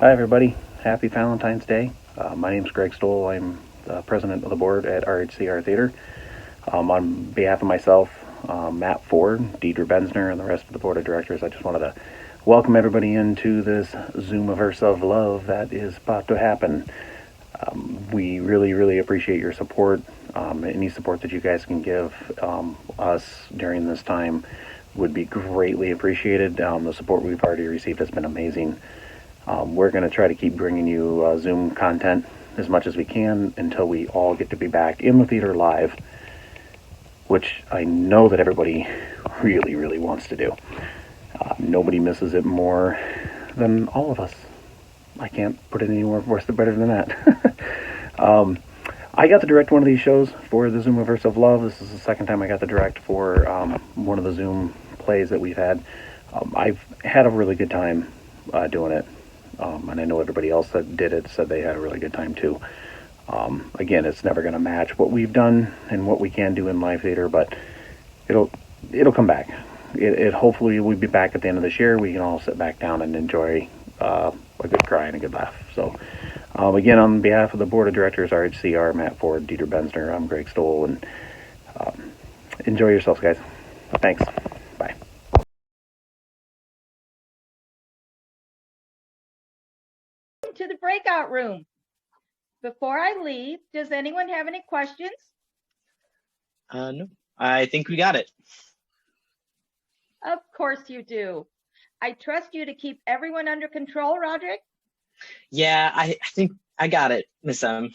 Hi, everybody. Happy Valentine's Day. My name is Greg Stoll. I'm the president of the board at RHCR Theater. On behalf of myself, Matt Ford, Deidre Bensner, and the rest of the board of directors, I just wanted to welcome everybody into this Zoomiverse of love that is about to happen. We really, really appreciate your support. Any support that you guys can give us during this time would be greatly appreciated. The support we've already received has been amazing. We're going to try to keep bringing you Zoom content as much as we can until we all get to be back in the theater live, which I know that everybody really, really wants to do. Nobody misses it more than all of us. I can't put it any worse or better than that. I got to direct one of these shows for the Zoomiverse of Love. This is the second time I got to direct for one of the Zoom plays that we've had. I've had a really good time doing it. And I know everybody else that did it said they had a really good time too. Again, it's never going to match what we've done and what we can do in live theater, but it'll come back. It hopefully we'll be back at the end of this year. We can all sit back down and enjoy a good cry and a good laugh. So, again, on behalf of the board of directors, RHCR, Matt Ford, Deidre Bensner, I'm Greg Stoll, and enjoy yourselves, guys. Thanks. Bye. To the breakout room. Before I leave, does anyone have any questions? No, I think we got it. Of course you do. I trust you to keep everyone under control, Roderick. Yeah, I think I got it, Miss M.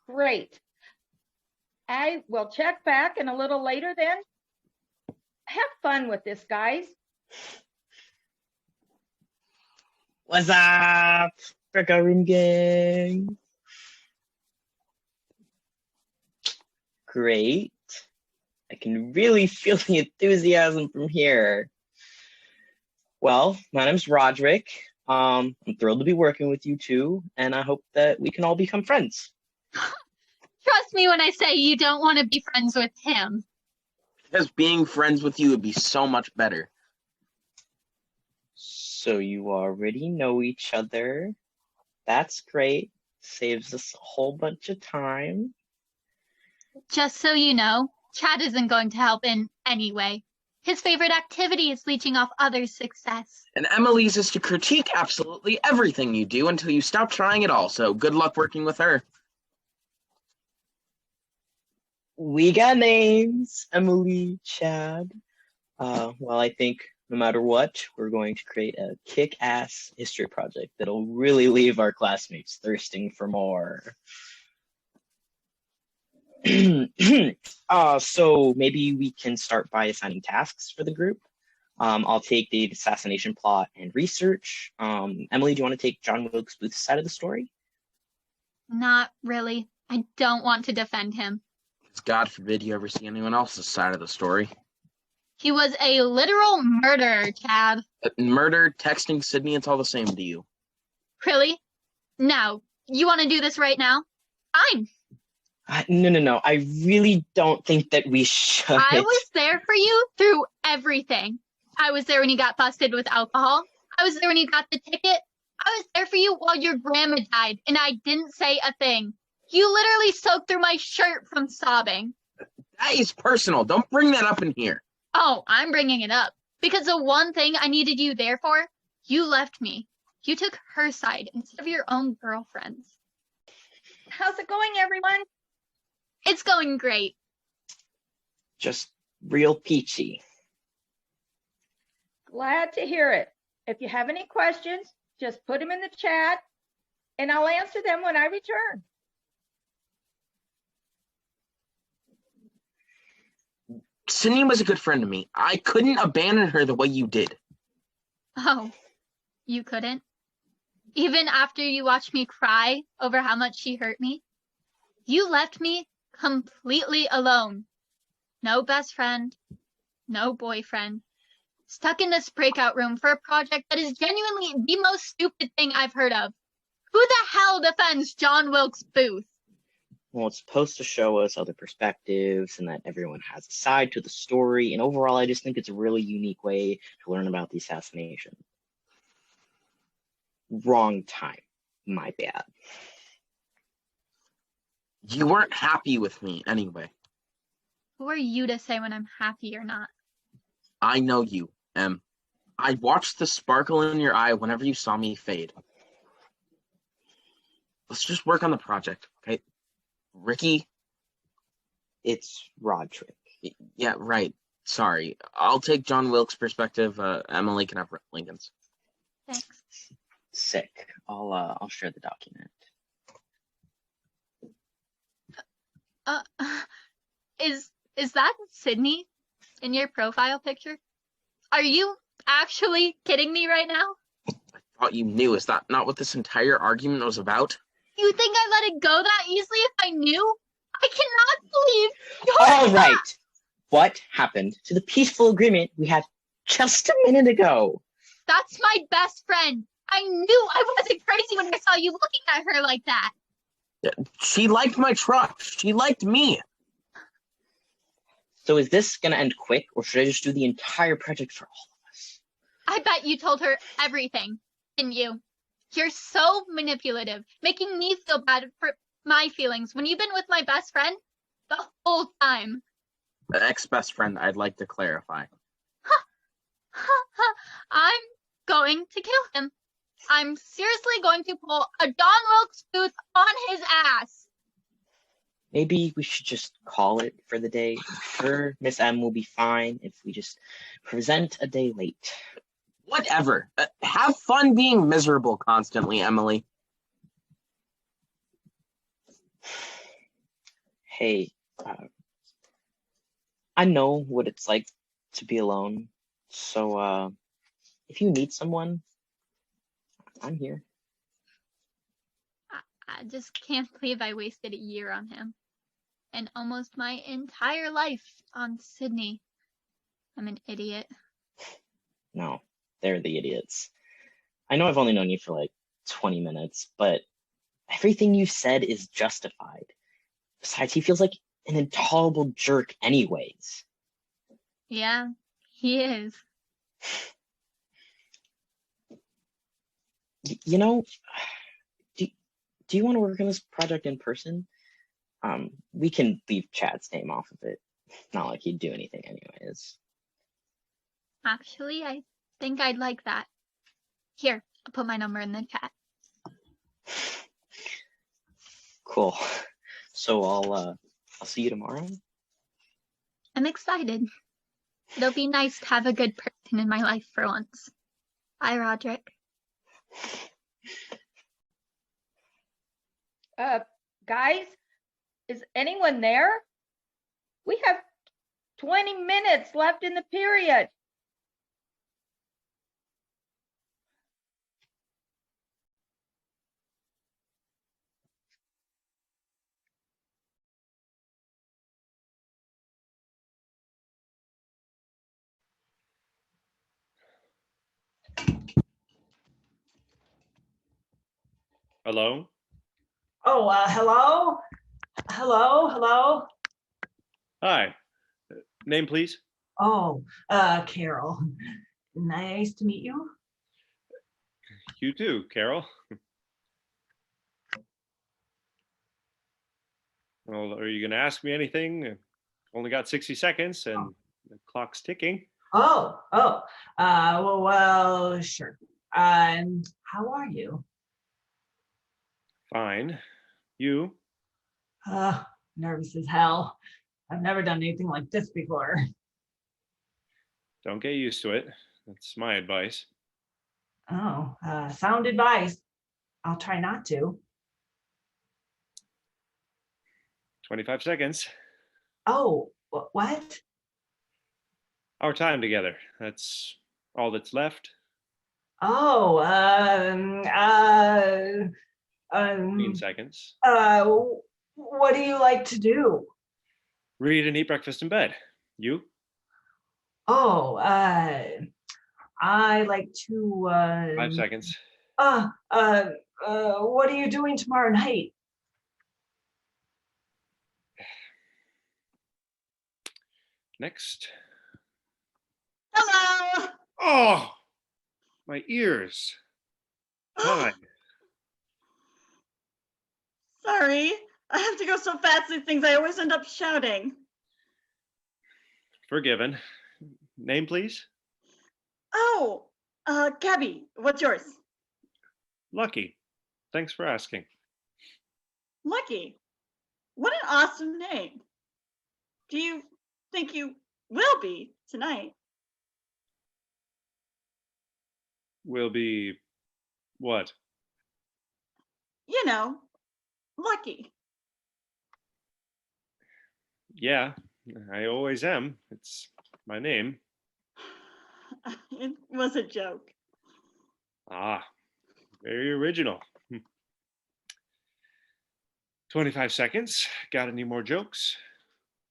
Great. I will check back in a little later then. Have fun with this, guys. What's up, breakout room gang? Great. I can really feel the enthusiasm from here. Well, my name's Roderick. I'm thrilled to be working with you two, and I hope that we can all become friends. Trust me when I say you don't want to be friends with him. Because being friends with you would be so much better. So you already know each other. That's great. Saves us a whole bunch of time. Just so you know, Chad isn't going to help in any way. His favorite activity is leeching off others' success. And Emily's is to critique absolutely everything you do until you stop trying at all, so good luck working with her. We got names, Emily, Chad. Well, I think no matter what, we're going to create a kick-ass history project that'll really leave our classmates thirsting for more. So maybe we can start by assigning tasks for the group. I'll take the assassination plot and research. Emily, do you want to take John Wilkes Booth's side of the story? Not really. I don't want to defend him. God forbid you ever see anyone else's side of the story. He was a literal murderer, Chad. Murder, texting Sydney, it's all the same to you. Really? No. You want to do this right now? Fine. No. I really don't think that we should. I was there for you through everything. I was there when you got busted with alcohol. I was there when you got the ticket. I was there for you while your grandma died, and I didn't say a thing. You literally soaked through my shirt from sobbing. That is personal. Don't bring that up in here. Oh, I'm bringing it up. Because the one thing I needed you there for, you left me. You took her side instead of your own girlfriend's. How's it going, everyone? It's going great. Just real peachy. Glad to hear it. If you have any questions, just put them in the chat and I'll answer them when I return. Sydney was a good friend to me. I couldn't abandon her the way you did. Oh, you couldn't? Even after you watched me cry over how much she hurt me? You left me completely alone. No best friend, no boyfriend. Stuck in this breakout room for a project that is genuinely the most stupid thing I've heard of. Who the hell defends John Wilkes Booth? Well, it's supposed to show us other perspectives and that everyone has a side to the story. And overall, I just think it's a really unique way to learn about the assassination. Wrong time. My bad. You weren't happy with me anyway. Who are you to say when I'm happy or not? I know you, Em. I watched the sparkle in your eye whenever you saw me fade. Let's just work on the project, okay? Ricky? It's Roderick. Yeah, right. Sorry. I'll take John Wilkes' perspective. Emily can have Lincoln's. Thanks. Sick. I'll share the document. Is that Sydney in your profile picture? Are you actually kidding me right now? I thought you knew. Is that not what this entire argument was about? You think I let it go that easily if I knew? I cannot believe you're All right. What happened to the peaceful agreement we had just a minute ago? That's my best friend. I knew I wasn't crazy when I saw you looking at her like that. She liked my truck. She liked me. So is this gonna end quick, or should I just do the entire project for all of us? I bet you told her everything, didn't you? You're so manipulative, making me feel bad for my feelings when you've been with my best friend the whole time. Ex-best friend, I'd like to clarify. I'm going to kill him. I'm seriously going to pull a Don Wilkes Booth on his ass. Maybe we should just call it for the day. I'm sure Miss M will be fine if we just present a day late. Whatever. Have fun being miserable constantly, Emily. Hey, I know what it's like to be alone. So, if you need someone, I'm here. I just can't believe I wasted a year on him. And almost my entire life on Sydney. I'm an idiot. No, they're the idiots. I know I've only known you for like 20 minutes, but everything you've said is justified. Besides, he feels like an intolerable jerk anyways. Yeah, he is. You know, do you want to work on this project in person? We can leave Chad's name off of it. Not like he'd do anything anyways. Actually, I think I'd like that. Here, I'll put my number in the chat. Cool. So I'll see you tomorrow. I'm excited. It'll be nice to have a good person in my life for once. Bye, Roderick. Guys, is anyone there? We have 20 minutes left in the period. Hello? Oh, hello? Hello? Hi. Name, please? Oh, Carol. Nice to meet you. You too, Carol. Well, are you going to ask me anything? Only got 60 seconds and the clock's ticking. Well, sure. How are you? Fine. You? Nervous as hell. I've never done anything like this before. Don't get used to it. That's my advice. Oh, sound advice. I'll try not to. 25 seconds. Oh, what? Our time together. That's all that's left. Oh, 15 seconds. what do you like to do? Read and eat breakfast in bed. You? Oh, I like to 5 seconds. what are you doing tomorrow night? Next. Hello. Oh, my ears. Hi. Sorry, I have to go so fast these things I always end up shouting. Forgiven. Name, please? Oh, Gabby, what's yours? Lucky. Thanks for asking. Lucky. What an awesome name. Do you think you will be tonight? Will be what? You know, lucky. Yeah, I always am. It's my name. It was a joke. Ah, very original. 25 seconds. Got any more jokes?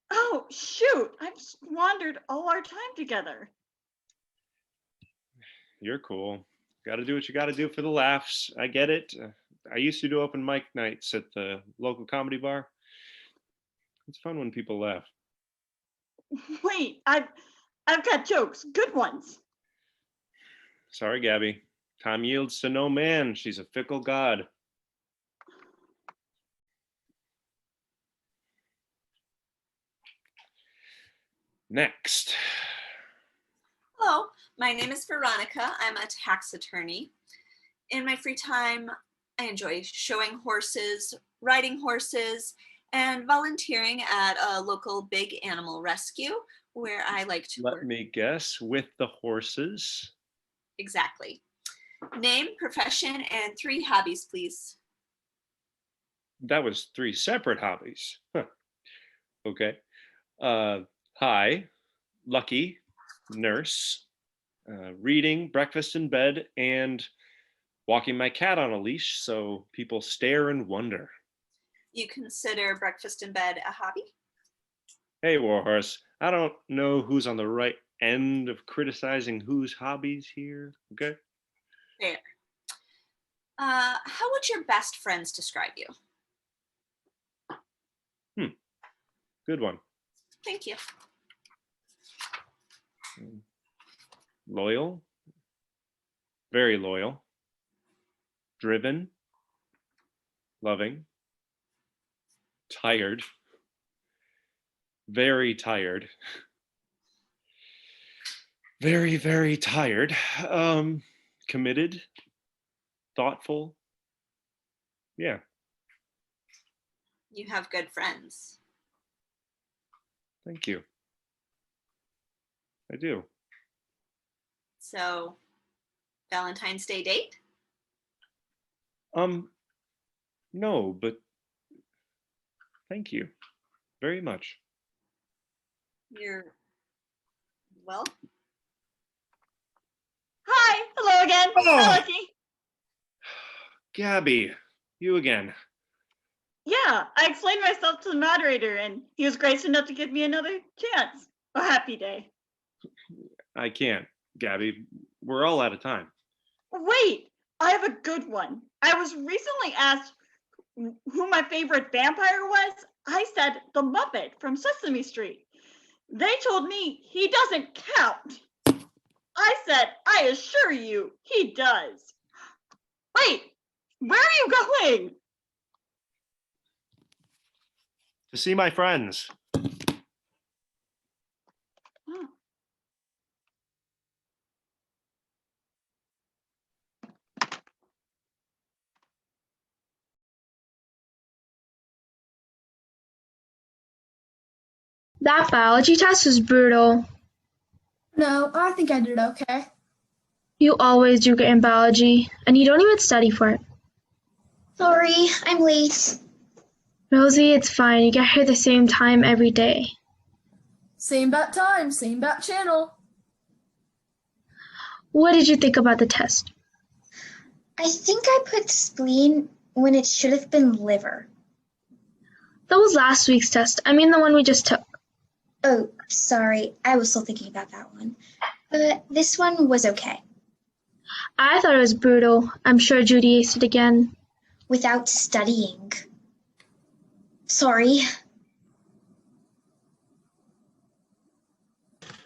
Oh, shoot, I've squandered all our time together. You're cool. Got to do what you got to do for the laughs. I get it. I used to do open mic nights at the local comedy bar. It's fun when people laugh. Wait, I've got jokes, good ones. Sorry, Gabby. Time yields to no man. She's a fickle god. Next. Hello, my name is Veronica. I'm a tax attorney. In my free time, I enjoy showing horses, riding horses, and volunteering at a local big animal rescue where I like to Let work. me guess, with the horses. Exactly. Name, profession, and 3 hobbies, please. That was 3 separate hobbies. Huh. Okay. Hi, lucky, nurse, reading, breakfast in bed, and walking my cat on a leash so people stare and wonder. You consider breakfast in bed a hobby? Hey, Warhorse, I don't know who's on the right end of criticizing whose hobbies here, okay? Fair. How would your best friends describe you? Good one. Thank you. Loyal, very loyal, driven, loving, tired, very tired, very, very tired, committed, thoughtful. Yeah, You have good friends. thank you. I do. So, Valentine's Day date? No, but thank you very much. You're well. Hi, hello again. Oh. Hi, Lucky. Gabby, you again. Yeah, I explained myself to the moderator and he was gracious enough to give me another chance. A happy day. I can't, Gabby. We're all out of time. Wait, I have a good one. I was recently asked who my favorite vampire was. I said the Muppet from Sesame Street. They told me he doesn't count. I said, I assure you, he does. Wait, where are you going? To see my friends. That biology test was brutal. No, I think I did okay. You always do good in biology, and you don't even study for it. Sorry, I'm late. Rosie, it's fine. You get here the same time every day. Same bat time, same bat channel. What did you think about the test? I think I put spleen when it should have been liver. That was last week's test. I mean the one we just took. Oh, sorry. I was still thinking about that one. But this one was okay. I thought it was brutal. I'm sure Judy aced it again. Without studying. Sorry.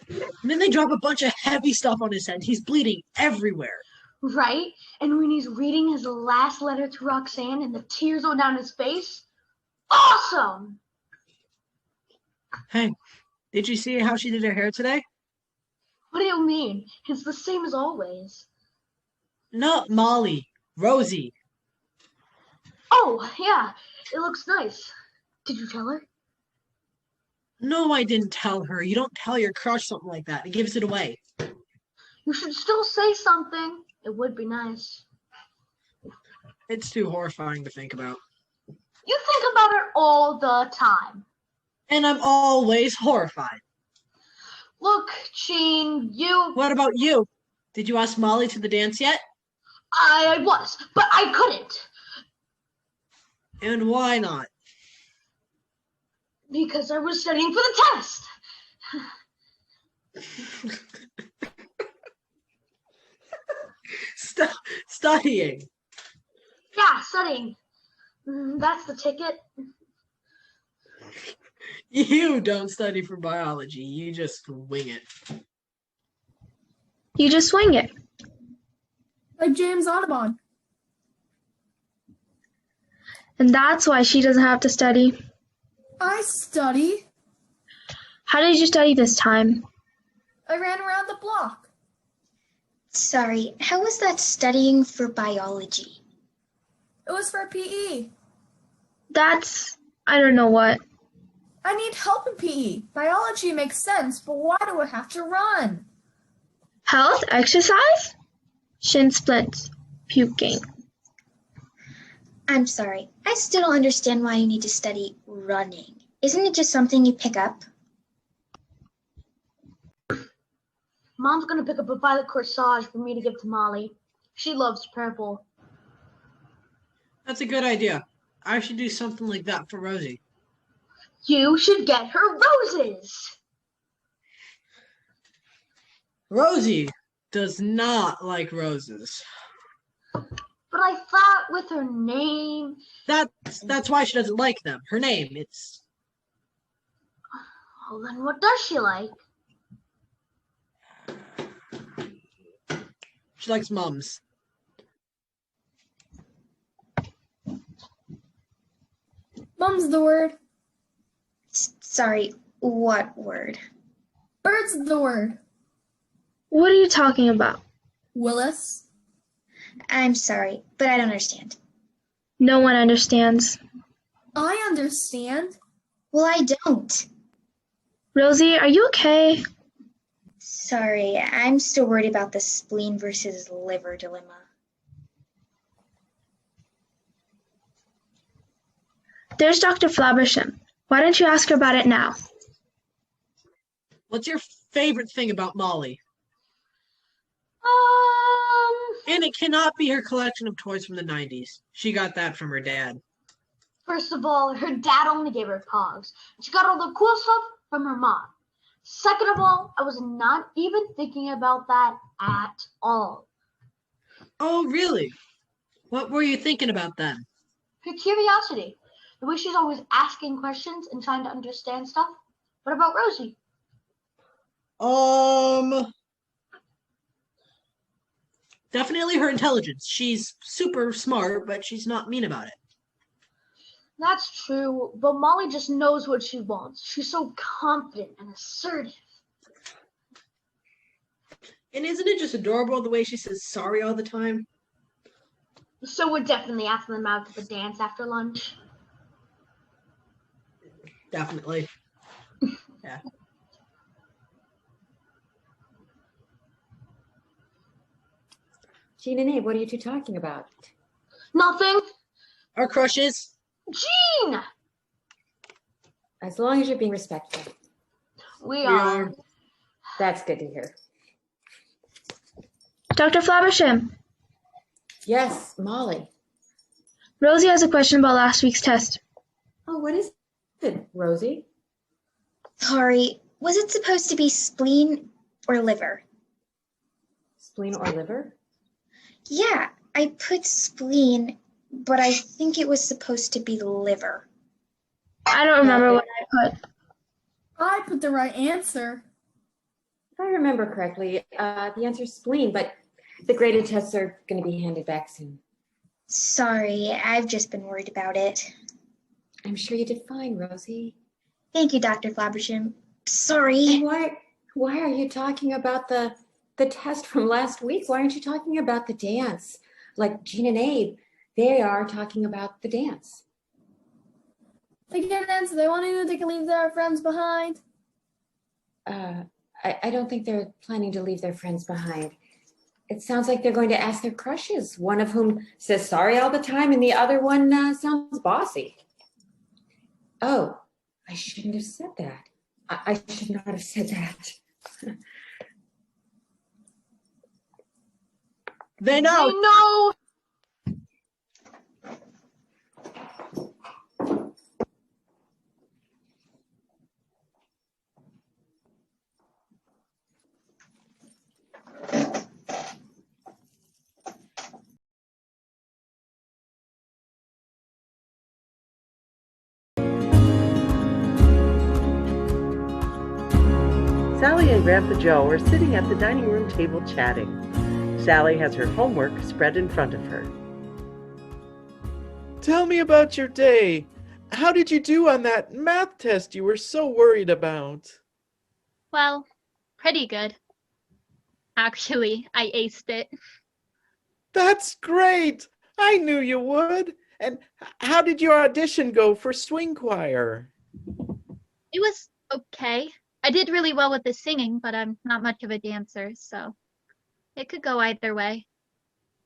And then they drop a bunch of heavy stuff on his head. He's bleeding everywhere. Right? And when he's reading his last letter to Roxanne and the tears go down his face. Awesome! Hey, did you see how she did her hair today? What do you mean? It's the same as always. Not Molly, Rosie. Oh, yeah, it looks nice. Did you tell her? No, I didn't tell her. You don't tell your crush something like that. It gives it away. You should still say something. It would be nice. It's too horrifying to think about. You think about it all the time. And I'm always horrified. Look, Gene, you... What about you? Did you ask Molly to the dance yet? I was, but I couldn't. And why not? Because I was studying for the test. Studying. Yeah, studying. That's the ticket. You don't study for biology. You just wing it. You just wing it. Like James Audubon. And that's why she doesn't have to study. I study. How did you study this time? I ran around the block. Sorry, how was that studying for biology? It was for PE. That's, I don't know what. I need help in PE. Biology makes sense, but why do I have to run? Health, exercise? Shin splints, puking. I'm sorry, I still don't understand why you need to study running. Isn't it just something you pick up? Mom's gonna pick up a violet corsage for me to give to Molly. She loves purple. That's a good idea. I should do something like that for Rosie. You should get her roses. Rosie does not like roses. But I thought with her name... That's why she doesn't like them. Her name, it's... Well, then what does she like? She likes mums. Mum's the word. Sorry, what word? Bird's the word. What are you talking about? Willis. I'm sorry, but I don't understand. No one understands. I understand. Well, I don't. Rosie, are you okay? Sorry, I'm still worried about the spleen versus liver dilemma. There's Dr. Flabbersham. Why don't you ask her about it now? What's your favorite thing about Molly? And it cannot be her collection of toys from the 90s. She got that from her dad. First of all, her dad only gave her Pogs. She got all the cool stuff from her mom. Second of all, I was not even thinking about that at all. Oh, really? What were you thinking about then? Her curiosity. The way she's always asking questions and trying to understand stuff. What about Rosie? Definitely her intelligence. She's super smart, but she's not mean about it. That's true, but Molly just knows what she wants. She's so confident and assertive. And isn't it just adorable the way she says sorry all the time? So we're definitely asking them out to the dance after lunch. Definitely. Yeah. Jean and Abe, what are you two talking about? Nothing. Our crushes. Jean! As long as you're being respectful. We are. That's good to hear. Dr. Flabbersham. Yes, Molly. Rosie has a question about last week's test. Oh, what is it, Rosie? Sorry, was it supposed to be spleen or liver? Spleen or liver? Yeah, I put spleen, but I think it was supposed to be liver. I don't remember what I put. I put the right answer. If I remember correctly, the answer is spleen, but The graded tests are going to be handed back soon. Sorry, I've just been worried about it. I'm sure you did fine, Rosie. Thank you, Dr. Flabbersham. Sorry. And why are you talking about the test from last week? Why aren't you talking about the dance? Like Jean and Abe, they are talking about the dance. They can't answer. They want to know they can leave their friends behind. I don't think they're planning to leave their friends behind. It sounds like they're going to ask their crushes, one of whom says sorry all the time and the other one sounds bossy. Oh, I shouldn't have said that. I should not have said that. They know. They know. Sally and Grandpa Joe are sitting at the dining room table chatting. Sally has her homework spread in front of her. Tell me about your day. How did you do on that math test you were so worried about? Well, pretty good. Actually, I aced it. That's great! I knew you would. And how did your audition go for swing choir? It was okay. I did really well with the singing, but I'm not much of a dancer, so it could go either way.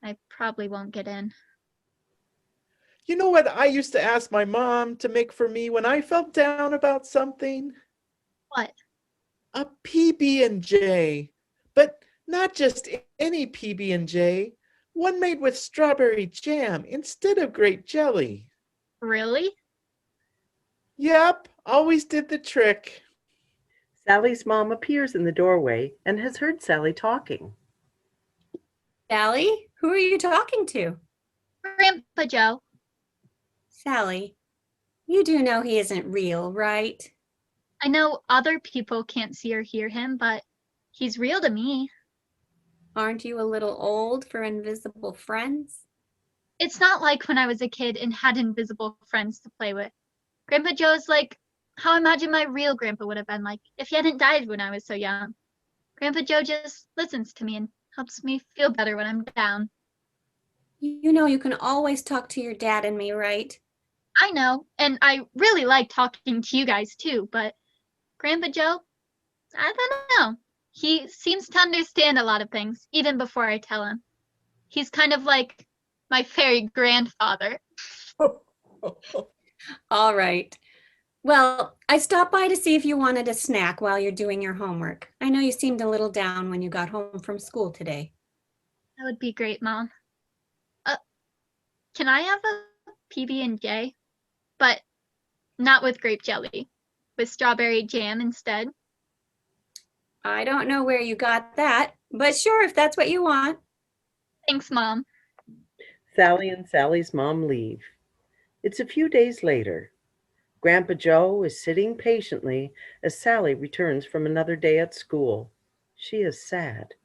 I probably won't get in. You know what I used to ask my mom to make for me when I felt down about something? What? A PB&J. But not just any PB&J. One made with strawberry jam instead of grape jelly. Really? Yep, always did the trick. Sally's mom appears in the doorway and has heard Sally talking. Sally, who are you talking to? Grandpa Joe. Sally, you do know he isn't real, right? I know other people can't see or hear him, but he's real to me. Aren't you a little old for invisible friends? It's not like when I was a kid and had invisible friends to play with. Grandpa Joe's like how I imagine my real grandpa would have been like if he hadn't died when I was so young. Grandpa Joe just listens to me and helps me feel better when I'm down. You know you can always talk to your dad and me, right? I know, and I really like talking to you guys too, but Grandpa Joe, I don't know. He seems to understand a lot of things, even before I tell him. He's kind of like my fairy grandfather. All right. Well, I stopped by to see if you wanted a snack while you're doing your homework. I know you seemed a little down when you got home from school today. That would be great, Mom. Can I have a PB&J? But not with grape jelly, with strawberry jam instead. I don't know where you got that, but sure, if that's what you want. Thanks, Mom. Sally and Sally's mom leave. It's a few days later. Grandpa Joe is sitting patiently as Sally returns from another day at school. She is sad.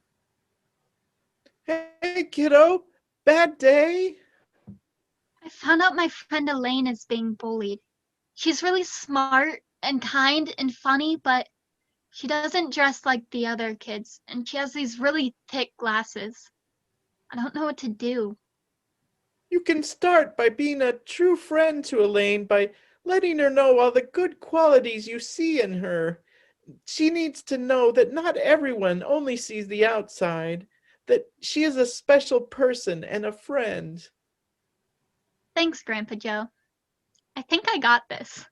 Hey, kiddo, bad day? I found out my friend Elaine is being bullied. She's really smart and kind and funny, but she doesn't dress like the other kids, and she has these really thick glasses. I don't know what to do. You can start by being a true friend to Elaine by letting her know all the good qualities you see in her. She needs to know that not everyone only sees the outside, that she is a special person and a friend. Thanks, Grandpa Joe. I think I got this.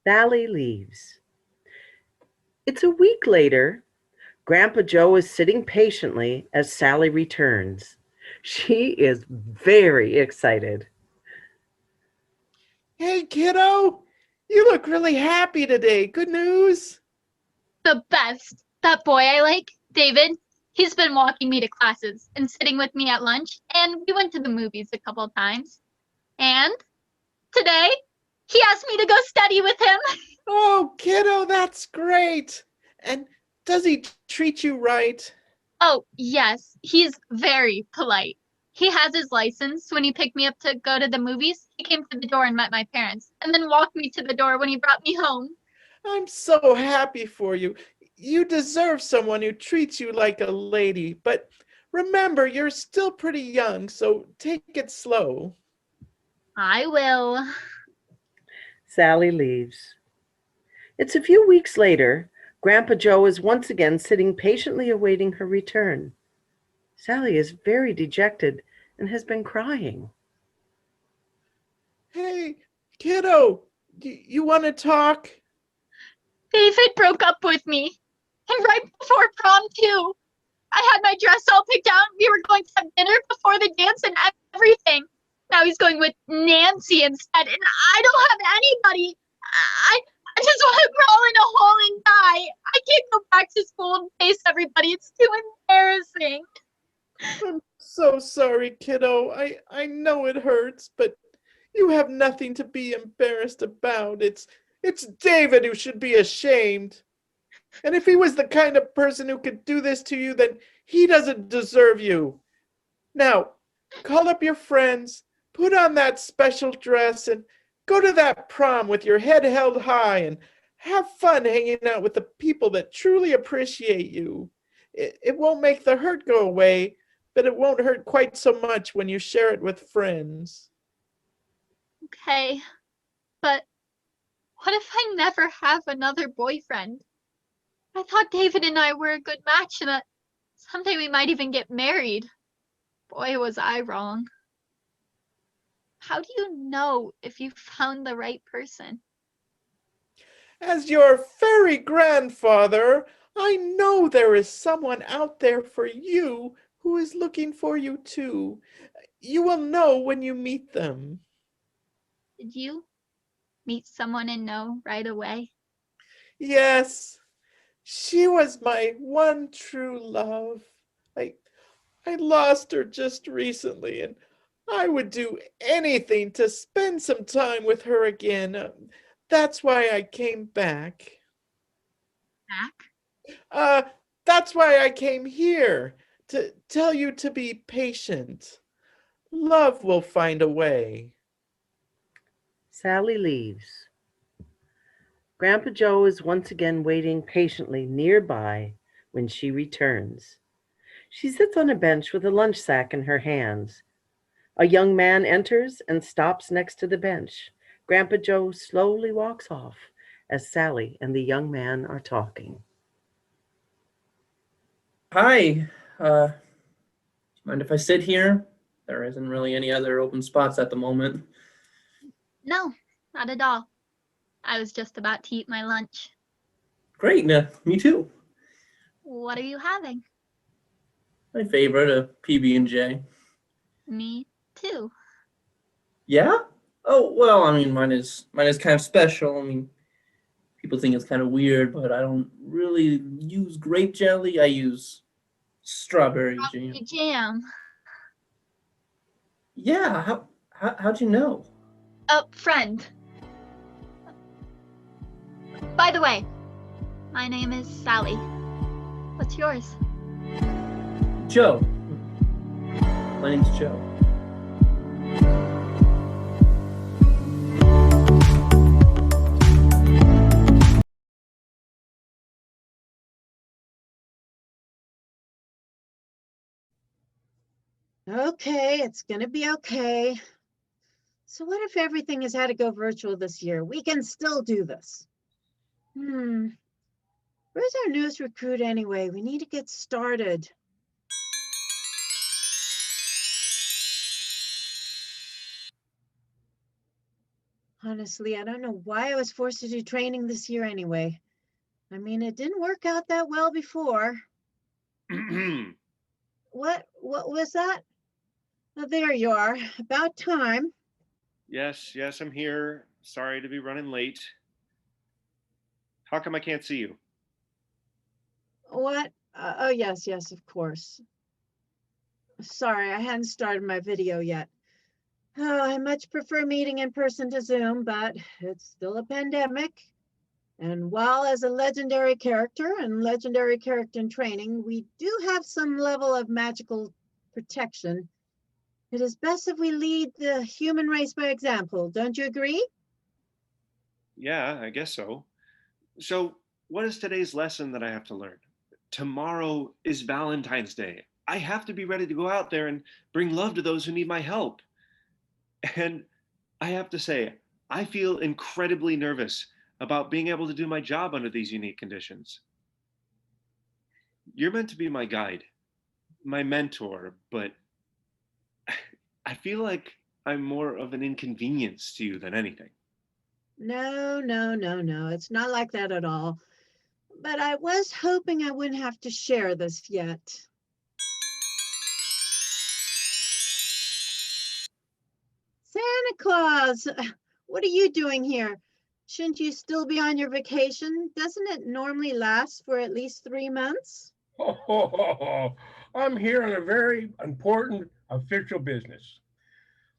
Sally leaves. It's a week later. Grandpa Joe is sitting patiently as Sally returns. She is very excited. Hey, kiddo, you look really happy today. Good news? The best. That boy I like, David, he's been walking me to classes and sitting with me at lunch, and we went to the movies a couple times. And today, he asked me to go study with him. Oh, kiddo, that's great. And does he treat you right? Oh, yes, he's very polite. He has his license. When he picked me up to go to the movies, he came to the door and met my parents, and then walked me to the door when he brought me home. I'm so happy for you. You deserve someone who treats you like a lady, but remember, you're still pretty young, so take it slow. I will. Sally leaves. It's a few weeks later. Grandpa Joe is once again sitting patiently awaiting her return. Sally is very dejected and has been crying. Hey, kiddo, you want to talk? David broke up with me. And right before prom, too. I had my dress all picked out. We were going to have dinner before the dance and everything. Now he's going with Nancy instead, and I don't have anybody. I just want to crawl in a hole and die. I can't go back to school and face everybody. It's too embarrassing. I'm so sorry, kiddo. I know it hurts, but you have nothing to be embarrassed about. It's David who should be ashamed. And if he was the kind of person who could do this to you, then he doesn't deserve you. Now, call up your friends, put on that special dress, and go to that prom with your head held high and have fun hanging out with the people that truly appreciate you. It won't make the hurt go away, but it won't hurt quite so much when you share it with friends. Okay, but what if I never have another boyfriend? I thought David and I were a good match and that someday we might even get married. Boy, was I wrong. How do you know if you found the right person? As your fairy grandfather, I know there is someone out there for you who is looking for you too. You will know when you meet them. Did you meet someone and know right away? Yes, she was my one true love. I lost her just recently, and I would do anything to spend some time with her again. That's why I came back. Back? That's why I came here, to tell you to be patient. Love will find a way. Sally leaves. Grandpa Joe is once again waiting patiently nearby when she returns. She sits on a bench with a lunch sack in her hands. A young man enters and stops next to the bench. Grandpa Joe slowly walks off as Sally and the young man are talking. Hi, mind if I sit here? There isn't really any other open spots at the moment. No, not at all. I was just about to eat my lunch. Great, me too. What are you having? My favorite, a PB&J. Me too. Yeah? Oh, well, I mean, mine is kind of special. I mean, people think it's kind of weird, but I don't really use grape jelly. I use strawberry jam. Jam. Yeah, how'd you know? Friend. By the way, my name is Sally. What's yours? Joe. My name's Joe. Okay, it's gonna be okay. So what if everything has had to go virtual this year? We can still do this. Where's our newest recruit anyway? We need to get started. Honestly, I don't know why I was forced to do training this year anyway. I mean, it didn't work out that well before. What was that? Oh, there you are. About time. Yes, I'm here. Sorry to be running late. How come I can't see you? What? Oh, yes, of course. Sorry, I hadn't started my video yet. Oh, I much prefer meeting in person to Zoom, but it's still a pandemic. And while as a legendary character and legendary character in training, we do have some level of magical protection, it is best if we lead the human race by example. Don't you agree? Yeah, I guess so. So, what is today's lesson that I have to learn? Tomorrow is Valentine's Day. I have to be ready to go out there and bring love to those who need my help. And I have to say, I feel incredibly nervous about being able to do my job under these unique conditions. You're meant to be my guide, my mentor, but I feel like I'm more of an inconvenience to you than anything. No, no, no, no. It's not like that at all. But I was hoping I wouldn't have to share this yet. Santa Claus, what are you doing here? Shouldn't you still be on your vacation? Doesn't it normally last for at least 3 months? I'm here on a very important official business.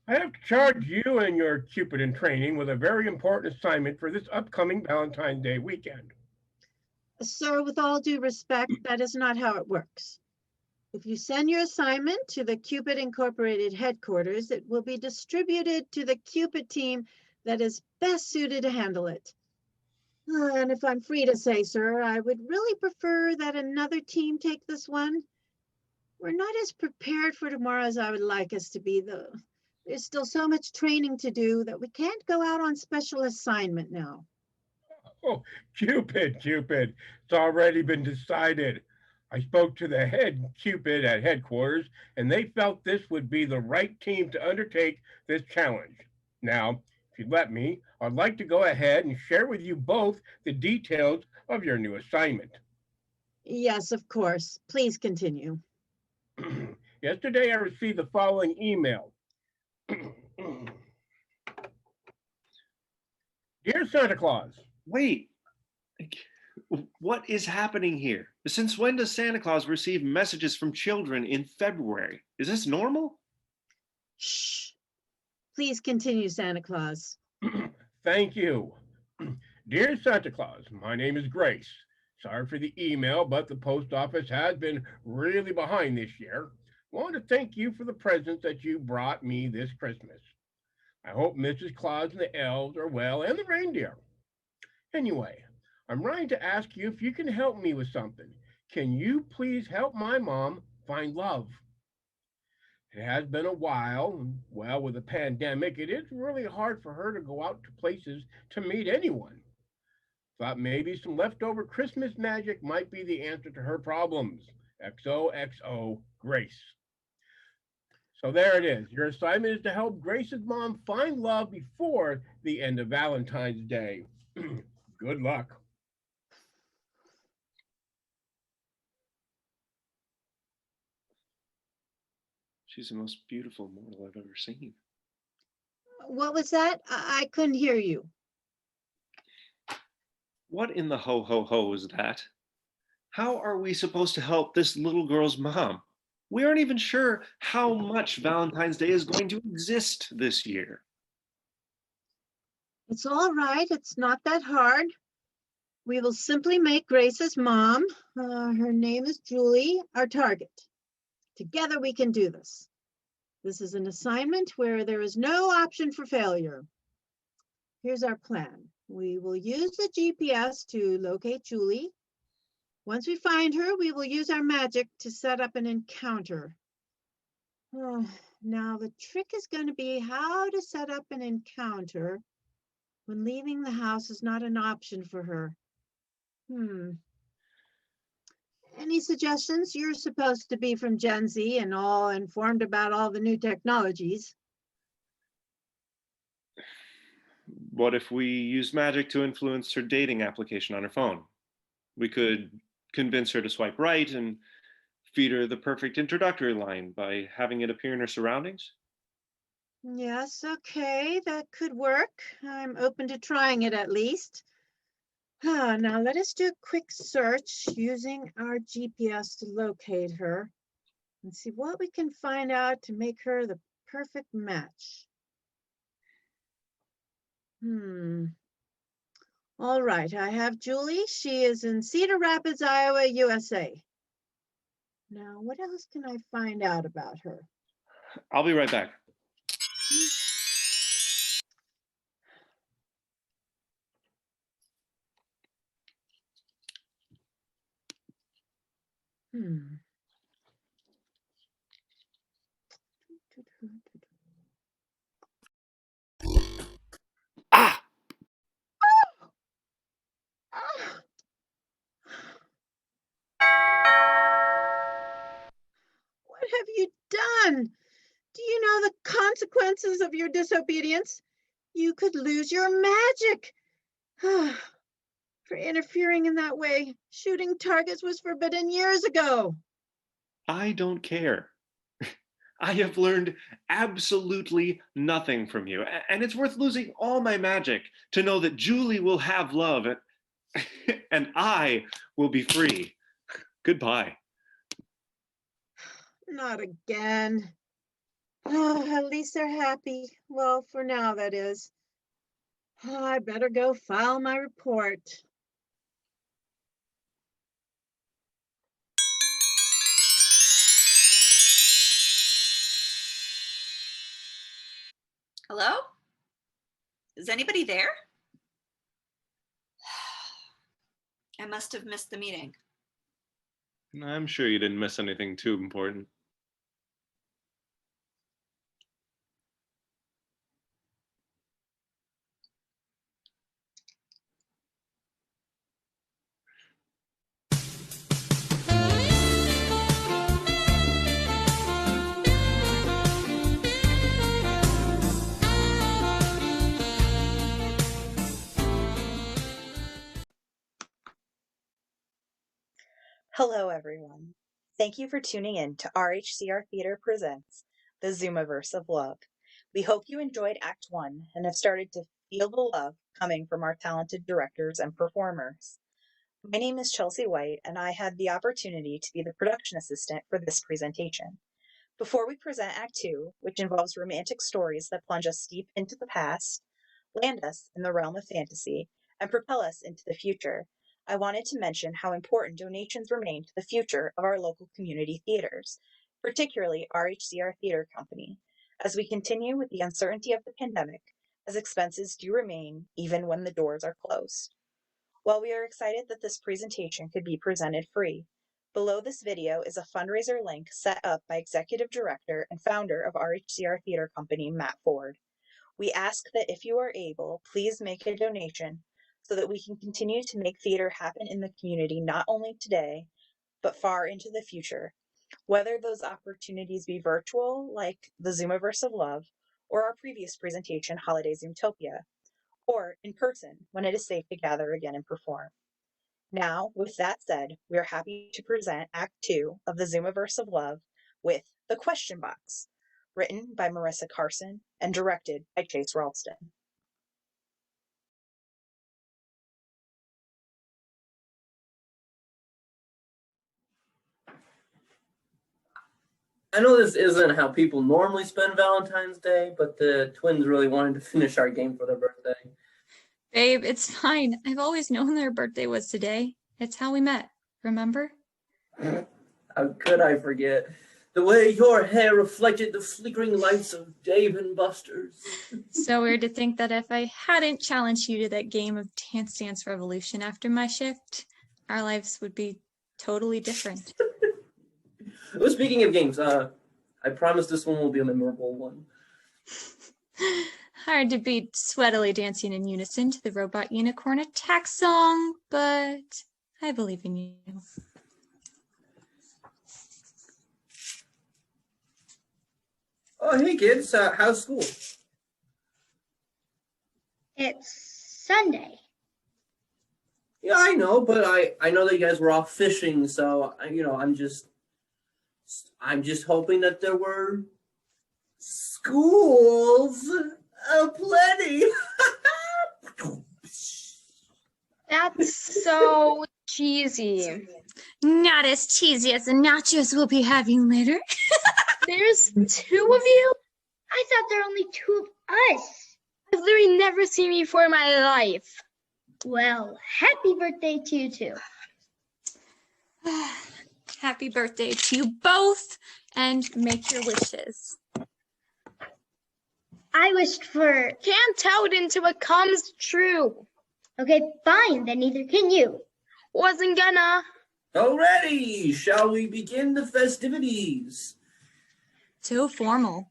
I have to charge you and your Cupid in training with a very important assignment for this upcoming Valentine's Day weekend. Sir, with all due respect, that is not how it works. If you send your assignment to the Cupid Incorporated headquarters, it will be distributed to the Cupid team that is best suited to handle it. And if I'm free to say, sir, I would really prefer that another team take this one. We're not as prepared for tomorrow as I would like us to be, though. There's still so much training to do that we can't go out on special assignment now. Oh, Cupid, it's already been decided. I spoke to the head Cupid at headquarters, and they felt this would be the right team to undertake this challenge. Now, if you let me, I'd like to go ahead and share with you both the details of your new assignment. Yes, of course. Please continue. Yesterday, I received the following email. Dear Santa Claus. Wait, what is happening here? Since when does Santa Claus receive messages from children in February? Is this normal? Shh. Please continue, Santa Claus. Thank you. Dear Santa Claus, my name is Grace. Sorry for the email, but the post office has been really behind this year. I want to thank you for the presents that you brought me this Christmas. I hope Mrs. Claus and the elves are well, and the reindeer. Anyway, I'm writing to ask you if you can help me with something. Can you please help my mom find love? It has been a while, and well, with the pandemic, it is really hard for her to go out to places to meet anyone. Thought maybe some leftover Christmas magic might be the answer to her problems. XOXO, Grace. So there it is. Your assignment is to help Grace's mom find love before the end of Valentine's Day. Good luck. She's the most beautiful mortal I've ever seen. What was that? I couldn't hear you. What in the ho ho ho is that? How are we supposed to help this little girl's mom? We aren't even sure how much Valentine's Day is going to exist this year. It's all right. It's not that hard. We will simply make Grace's mom, her name is Julie, our target. Together we can do this. This is an assignment where there is no option for failure. Here's our plan. We will use the GPS to locate Julie. Once we find her, we will use our magic to set up an encounter. Now the trick is going to be how to set up an encounter when leaving the house is not an option for her. Any suggestions? You're supposed to be from Gen Z and all informed about all the new technologies. What if we use magic to influence her dating application on her phone? We could convince her to swipe right and feed her the perfect introductory line by having it appear in her surroundings. Yes, okay, that could work. I'm open to trying it at least. Now let us do a quick search using our GPS to locate her and see what we can find out to make her the perfect match. All right, I have Julie. She is in Cedar Rapids, Iowa, USA. Now, what else can I find out about her? I'll be right back. What have you done? Do you know the consequences of your disobedience? You could lose your magic. For interfering in that way, shooting targets was forbidden years ago. I don't care. I have learned absolutely nothing from you, and it's worth losing all my magic to know that Julie will have love and I will be free. Goodbye. Not again. Oh, at least they're happy. Well, for now, that is. Oh, I better go file my report. Hello? Is anybody there? I must have missed the meeting. I'm sure you didn't miss anything too important. Hello, everyone. Thank you for tuning in to RHCR Theater Presents the Zoomiverse of Love. We hope you enjoyed Act 1 and have started to feel the love coming from our talented directors and performers. My name is Chelsea White, and I had the opportunity to be the production assistant for this presentation. Before we present Act 2, which involves romantic stories that plunge us deep into the past, land us in the realm of fantasy, and propel us into the future, I wanted to mention how important donations remain to the future of our local community theaters, particularly RHCR Theater Company, as we continue with the uncertainty of the pandemic, as expenses do remain even when the doors are closed. While we are excited that this presentation could be presented free, below this video is a fundraiser link set up by Executive Director and founder of RHCR Theater Company, Matt Ford. We ask that if you are able, please make a donation so that we can continue to make theater happen in the community not only today, but far into the future, whether those opportunities be virtual, like the Zoomiverse of Love, or our previous presentation, Holiday Zoomtopia, or in person when it is safe to gather again and perform. Now, with that said, we are happy to present Act 2 of the Zoomiverse of Love with The Question Box, written by Marissa Carson and directed by Chase Ralston. I know this isn't how people normally spend Valentine's Day, but the twins really wanted to finish our game for their birthday. Babe, it's fine. I've always known their birthday was today. It's how we met, remember? How could I forget? The way your hair reflected the flickering lights of Dave and Buster's. So weird to think that if I hadn't challenged you to that game of Dance Dance Revolution after my shift, our lives would be totally different. Well, speaking of games, I promise this one will be a memorable one. Hard to beat sweatily dancing in unison to the Robot Unicorn Attack song, but I believe in you. Oh, hey kids, how's school? It's Sunday. Yeah, I know, but I know that you guys were off fishing, so I'm just hoping that there were schools aplenty. That's so cheesy. Not as cheesy as the nachos we'll be having later. There's two of you? I thought there were only two of us. I've literally never seen you before in my life. Well, happy birthday to you too. Happy birthday to you both, and make your wishes. I wished for can't tout until it comes true. Okay, fine, then neither can you. Wasn't gonna. Alrighty, shall we begin the festivities? So formal.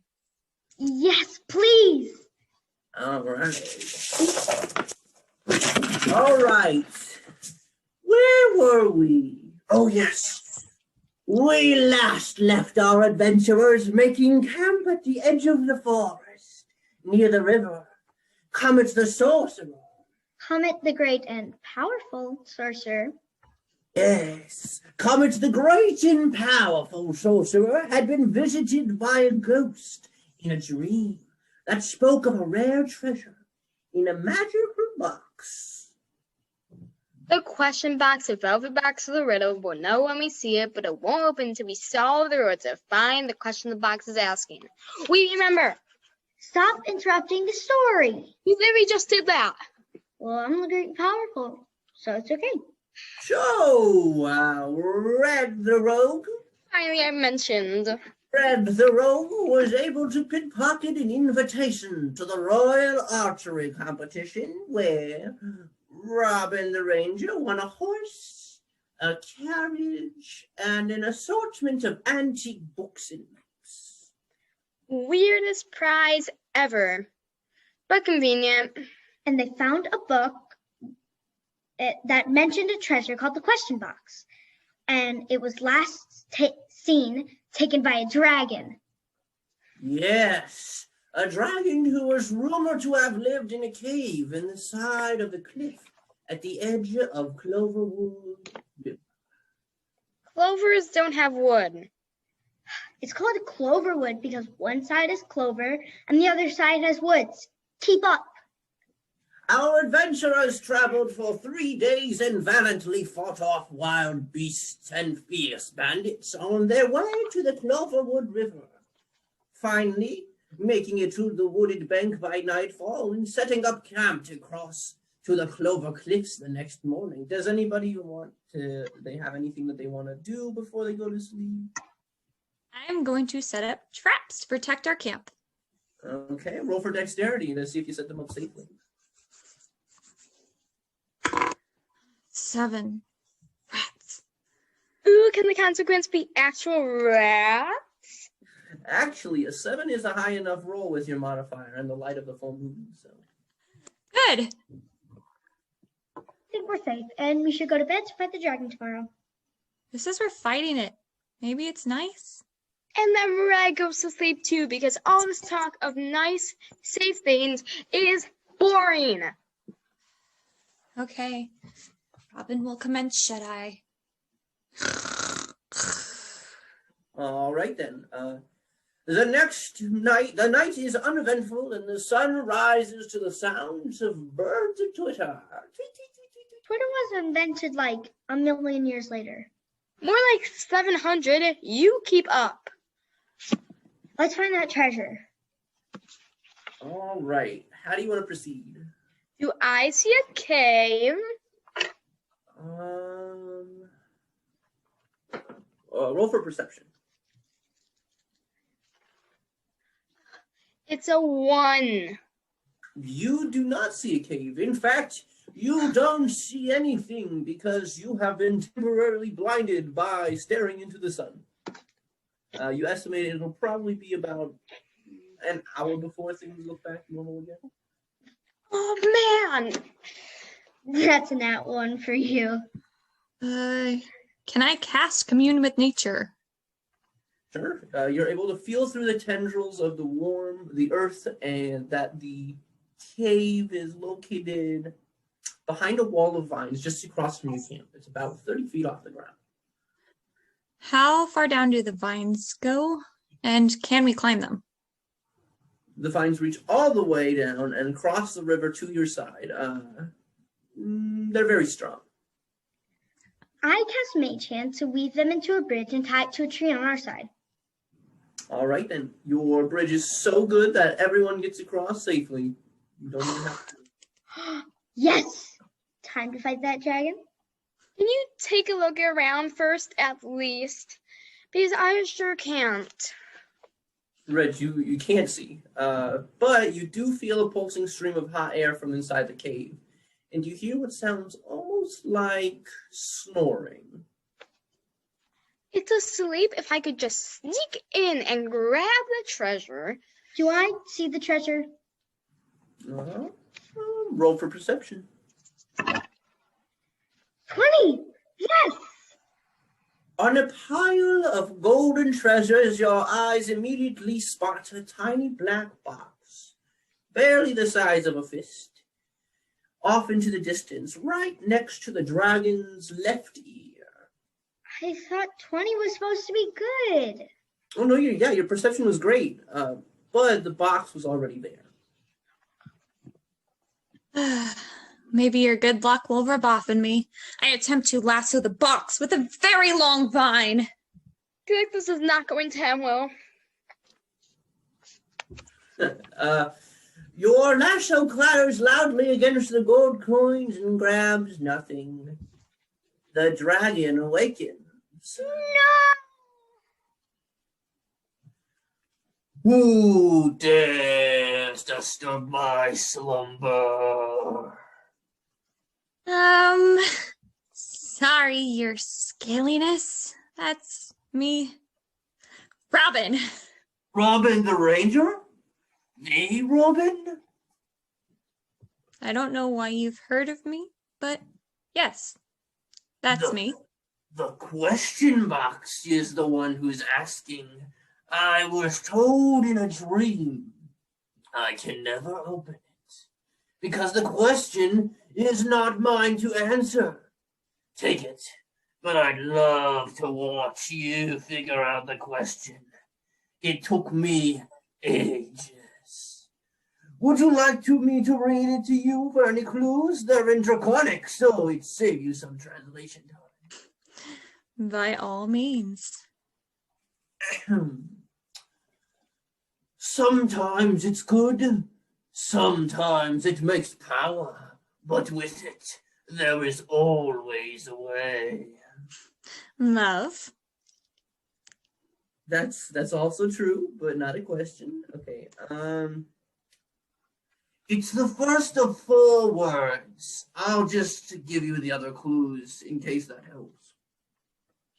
Yes, please. All right. All right. Where were we? Oh, yes. We last left our adventurers making camp at the edge of the forest, near the river. Comet the sorcerer. Comet the great and powerful sorcerer. Yes, Comet the great and powerful sorcerer had been visited by a ghost in a dream that spoke of a rare treasure in a magical box. The question box, the velvet box of the riddle, we'll know when we see it, but it won't open until we solve the riddle to find the question the box is asking. We remember. Stop interrupting the story. You literally just did that. Well, I'm the great and powerful, so it's okay. So, Red the Rogue. Finally, I mentioned. Red the Rogue was able to pickpocket an invitation to the Royal Archery Competition where Robin the Ranger won a horse, a carriage, and an assortment of antique books and maps. Weirdest prize ever, but convenient. And they found a book that mentioned a treasure called the question box. And it was last seen taken by a dragon. Yes, a dragon who was rumored to have lived in a cave in the side of the cliff at the edge of Cloverwood River. Clovers don't have wood. It's called a cloverwood because one side is clover and the other side has woods. Keep up. Our adventurers traveled for 3 days and valiantly fought off wild beasts and fierce bandits on their way to the Cloverwood River. Finally, making it to the wooded bank by nightfall and setting up camp to cross to the Clover Cliffs the next morning. Does anybody they have anything that they want to do before they go to sleep? I'm going to set up traps to protect our camp. Okay, roll for dexterity to see if you set them up safely. 7 rats. Ooh, can the consequence be actual rats? Actually, a 7 is a high enough roll with your modifier and the light of the full moon. So good. I think we're safe, and we should go to bed to fight the dragon tomorrow. Who says we're fighting it? Maybe it's nice. And then Mariah goes to sleep too because all this talk of nice, safe things is boring. Okay. Robin will commence shut-eye. all right then. The next night, the night is uneventful and the sun rises to the sounds of birds of Twitter. Twitter was invented like a million years later. More like 700. You keep up. Let's find that treasure. All right. How do you want to proceed? Do I see a cave? Roll for perception. It's a 1. You do not see a cave. In fact, you don't see anything because you have been temporarily blinded by staring into the sun. You estimate it'll probably be about an hour before things look back normal again. Oh, man. That's a nat 1 for you. Can I cast Commune with Nature? Sure. You're able to feel through the tendrils of the earth, and that the cave is located behind a wall of vines just across from your camp. It's about 30 feet off the ground. How far down do the vines go? And can we climb them? The vines reach all the way down and cross the river to your side. They're very strong. I cast Mage Hand to weave them into a bridge and tie it to a tree on our side. All right, then. Your bridge is so good that everyone gets across safely. You don't even have to. Yes! time to fight that dragon? Can you take a look around first at least? Because I sure can't. Reg, you can't see, but you do feel a pulsing stream of hot air from inside the cave, and you hear what sounds almost like snoring. It's asleep. If I could just sneak in and grab the treasure. Do I see the treasure? Roll for perception. 20! Yes! On a pile of golden treasures, your eyes immediately spot a tiny black box, barely the size of a fist, off into the distance, right next to the dragon's left ear. I thought 20 was supposed to be good. Oh no, your perception was great, but the box was already there. Maybe your good luck will rub off on me. I attempt to lasso the box with a very long vine. I feel like this is not going to end well. Your lasso clatters loudly against the gold coins and grabs nothing. The dragon awakens. No! Who dares disturb my slumber? Sorry, your scaliness. That's me. Robin. Robin the Ranger? The Robin? I don't know why you've heard of me, but yes, that's me. The question box is the one who's asking. I was told in a dream I can never open it because the question is not mine to answer. Take it, but I'd love to watch you figure out the question. It took me ages. Would you like me to read it to you for any clues? They're in Draconic, so it'd save you some translation time. By all means. Sometimes it's good, sometimes it makes power, but with it, there is always a way. Love. That's also true, but not a question. Okay. It's the first of 4 words. I'll just give you the other clues in case that helps.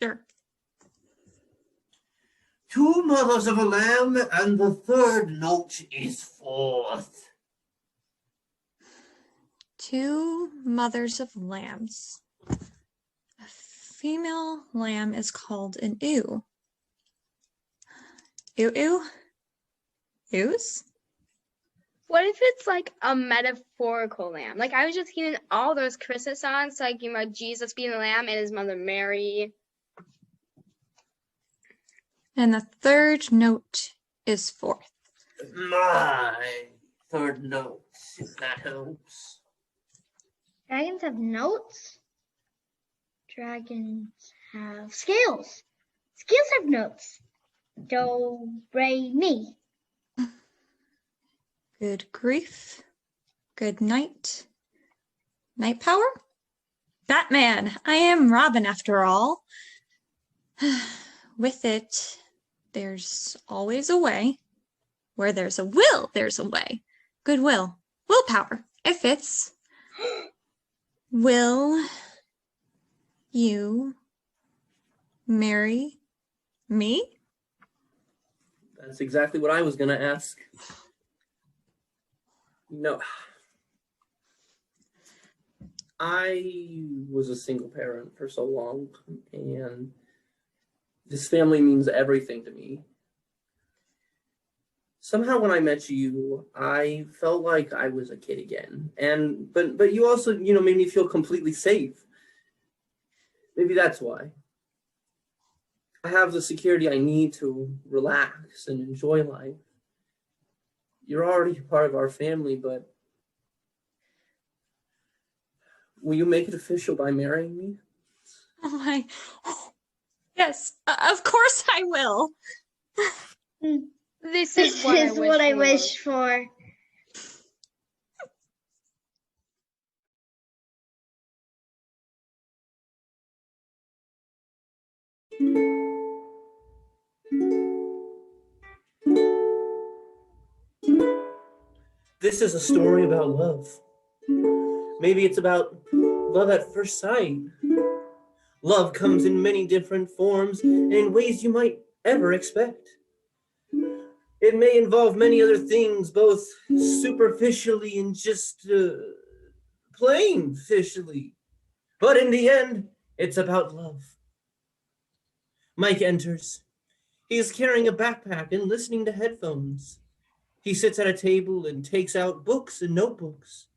Sure. 2 mothers of a lamb, and the 3rd note is 4th. 2 mothers of lambs. A female lamb is called an ewe. Ew? Ewes? What if it's like a metaphorical lamb? Like I was just hearing all those Christmas songs, like Jesus being a lamb and his mother Mary. And the 3rd note is 4th. My 3rd note, if that helps. Dragons have notes? Dragons have scales. Scales have notes. Do, re, mi. Good grief. Good night. Night power? Batman! I am Robin after all. With it, there's always a way. Where there's a will, there's a way. Goodwill. Willpower. It fits. Will you marry me? That's exactly what I was going to ask. No. I was a single parent for so long, and this family means everything to me. Somehow when I met you, I felt like I was a kid again. But you also, made me feel completely safe. Maybe that's why. I have the security I need to relax and enjoy life. You're already part of our family, but will you make it official by marrying me? Oh my. Yes, of course I will. This is what I wish for. This is a story about love. Maybe it's about love at first sight. Love comes in many different forms and in ways you might ever expect. It may involve many other things, both superficially and just plain fishily. But in the end, it's about love. Mike enters. He is carrying a backpack and listening to headphones. He sits at a table and takes out books and notebooks.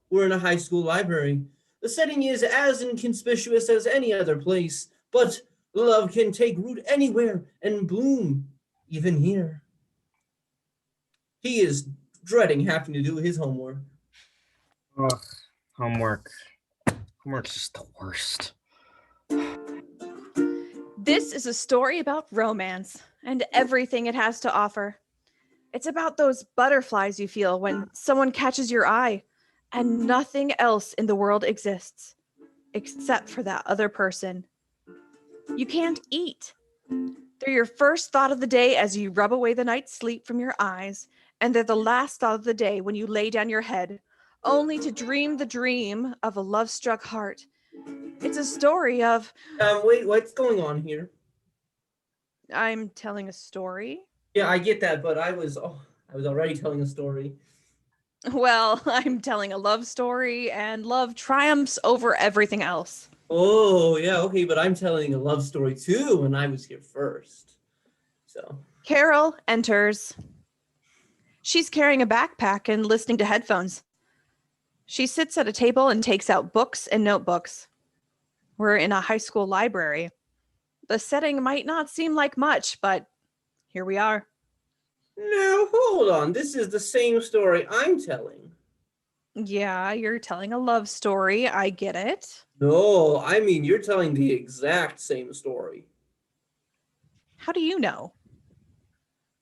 We're in a high school library. The setting is as inconspicuous as any other place, but love can take root anywhere and bloom, even here. He is dreading having to do his homework. Ugh, homework. Homework's just the worst. This is a story about romance and everything it has to offer. It's about those butterflies you feel when someone catches your eye and nothing else in the world exists except for that other person. You can't eat. They're your first thought of the day as you rub away the night's sleep from your eyes, and they're the last thought of the day when you lay down your head, only to dream the dream of a love-struck heart. It's a story of... Wait, what's going on here? I'm telling a story? Yeah, I get that, but I was already telling a story. Well, I'm telling a love story, and love triumphs over everything else. Oh, yeah, okay, but I'm telling a love story too, and I was here first. So. Carol enters. She's carrying a backpack and listening to headphones. She sits at a table and takes out books and notebooks. We're in a high school library. The setting might not seem like much, but here we are. Now, hold on. This is the same story I'm telling. Yeah, you're telling a love story. I get it. No, I mean, you're telling the exact same story. How do you know?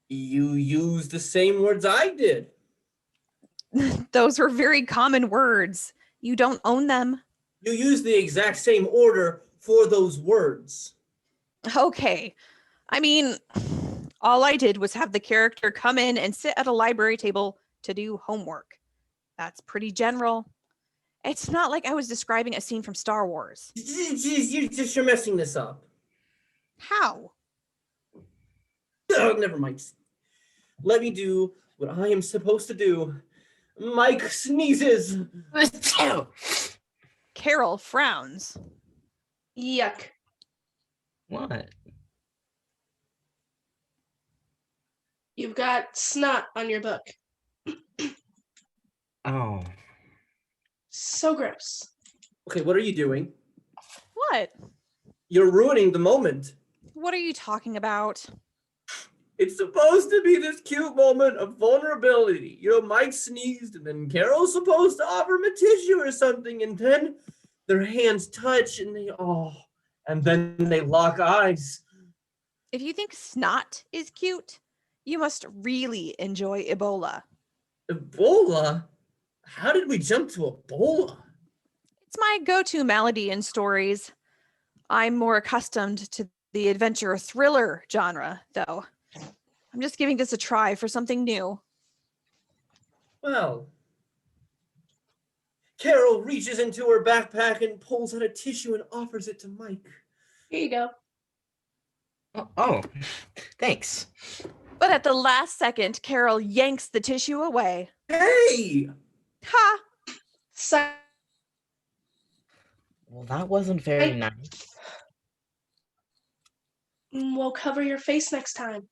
You used the same words I did. Those were very common words. You don't own them. You used the exact same order for those words. Okay. I mean, all I did was have the character come in and sit at a library table to do homework. That's pretty general. It's not like I was describing a scene from Star Wars. You're messing this up. How? Oh, never mind. Let me do what I am supposed to do. Mike sneezes. Carol frowns. Yuck. What? You've got snot on your book. Oh. So gross. Okay, what are you doing? What? You're ruining the moment. What are you talking about? It's supposed to be this cute moment of vulnerability. You know, Mike sneezed, and then Carol's supposed to offer him a tissue or something, and then their hands touch, and and then they lock eyes. If you think snot is cute, you must really enjoy Ebola. Ebola? How did we jump to Ebola? It's my go-to malady in stories. I'm more accustomed to the adventure thriller genre, though. I'm just giving this a try for something new. Well, Carol reaches into her backpack and pulls out a tissue and offers it to Mike. Here you go. Oh, thanks. But at the last second, Carol yanks the tissue away. Hey! Ha! Well, that wasn't very nice. We'll cover your face next time.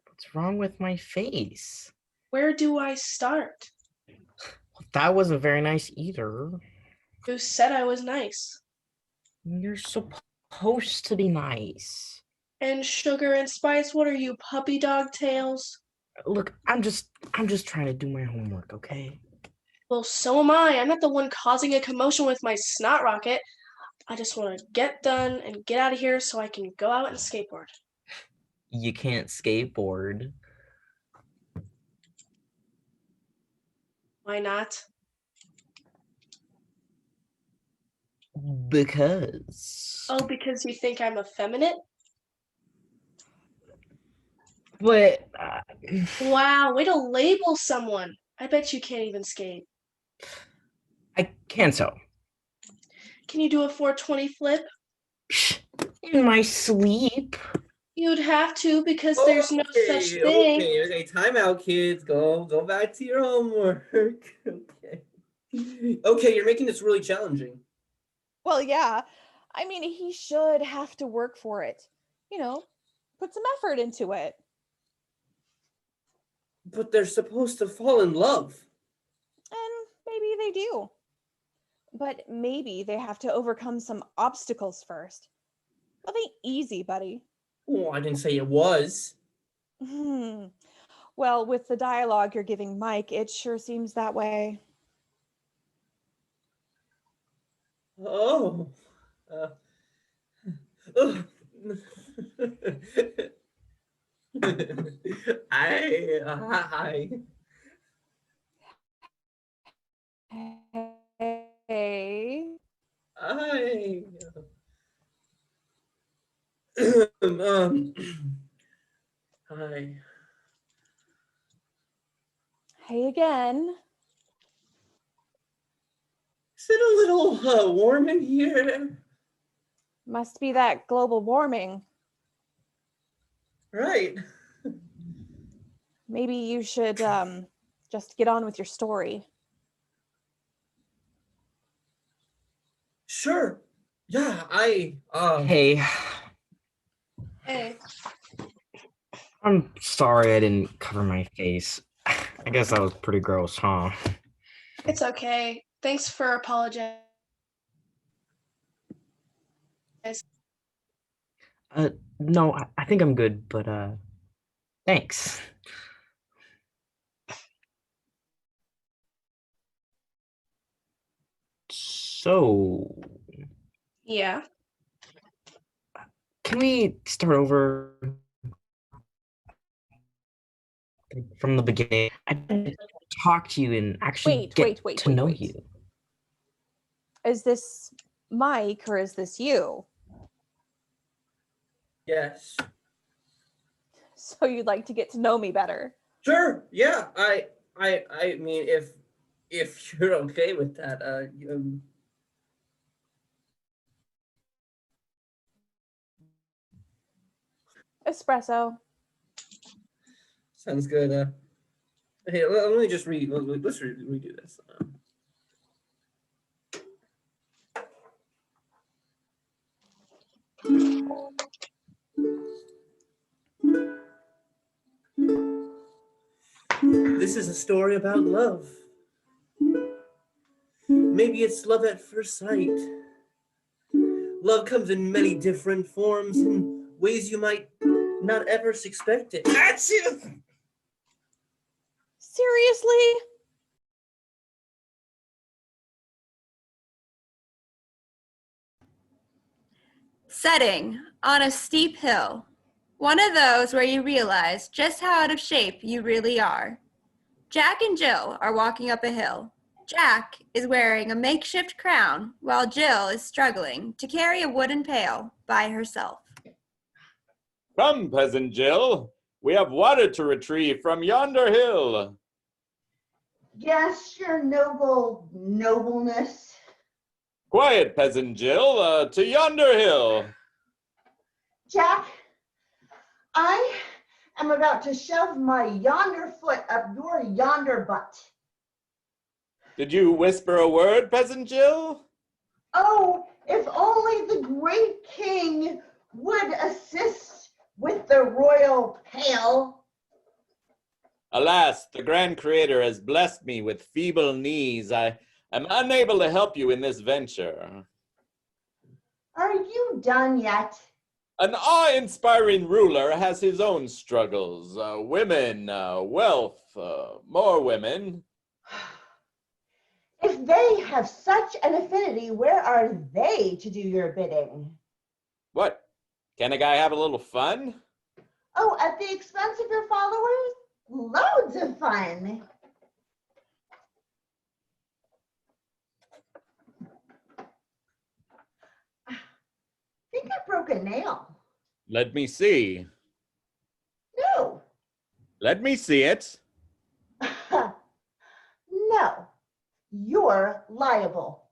What's wrong with my face? Where do I start? Well, that wasn't very nice either. Who said I was nice? You're supposed to be nice. And sugar and spice, what are you, puppy dog tails? Look, I'm just trying to do my homework, okay? Well, so am I. I'm not the one causing a commotion with my snot rocket. I just want to get done and get out of here so I can go out and skateboard. You can't skateboard. Why not? Because. Oh, because you think I'm effeminate? But Wow, way to label someone. I bet you can't even skate. I can so. Can you do a 420 flip? In my sleep. You'd have to because there's no such thing. Okay. Time out, kids. Go back to your homework. Okay. Okay, you're making this really challenging. Well, yeah. I mean, he should have to work for it. Put some effort into it. But they're supposed to fall in love. And maybe they do. But maybe they have to overcome some obstacles first. Love ain't easy, buddy. Oh, I didn't say it was. Well, with the dialogue you're giving Mike, it sure seems that way. Oh. Hi. Hey. Hi. Hi. Hey again. Is it a little warm in here? Must be that global warming. Right. Maybe you should just get on with your story. Sure. Yeah, Hey. Hey. I'm sorry I didn't cover my face. I guess that was pretty gross, huh? It's okay. Thanks for apologizing. No, I think I'm good, but thanks. So, Yeah. can we start over from the beginning? I didn't talk to you and actually get to know you. Is this Mike or is this you? Yes. So you'd like to get to know me better? Sure. Yeah. I mean, if you're okay with that, Espresso. sounds good. Hey, let me just let's redo this. This is a story about love. Maybe it's love at first sight. Love comes in many different forms in ways you might not ever suspect it. That's it. Seriously? Setting on a steep hill. One of those where you realize just how out of shape you really are. Jack and Jill are walking up a hill. Jack is wearing a makeshift crown while Jill is struggling to carry a wooden pail by herself. Come, peasant Jill, we have water to retrieve from yonder hill. Yes, your nobleness. Quiet, peasant Jill, to yonder hill. Jack, I am about to shove my yonder foot up your yonder butt. Did you whisper a word, peasant Jill? Oh, if only the great king would assist with the royal pail. Alas, the grand creator has blessed me with feeble knees. I am unable to help you in this venture. Are you done yet? An awe-inspiring ruler has his own struggles. Women, wealth, more women. If they have such an affinity, where are they to do your bidding? What? Can a guy have a little fun? Oh, at the expense of your followers? Loads of fun. I think I broke a nail. Let me see. No, Let me see it. No, you're liable.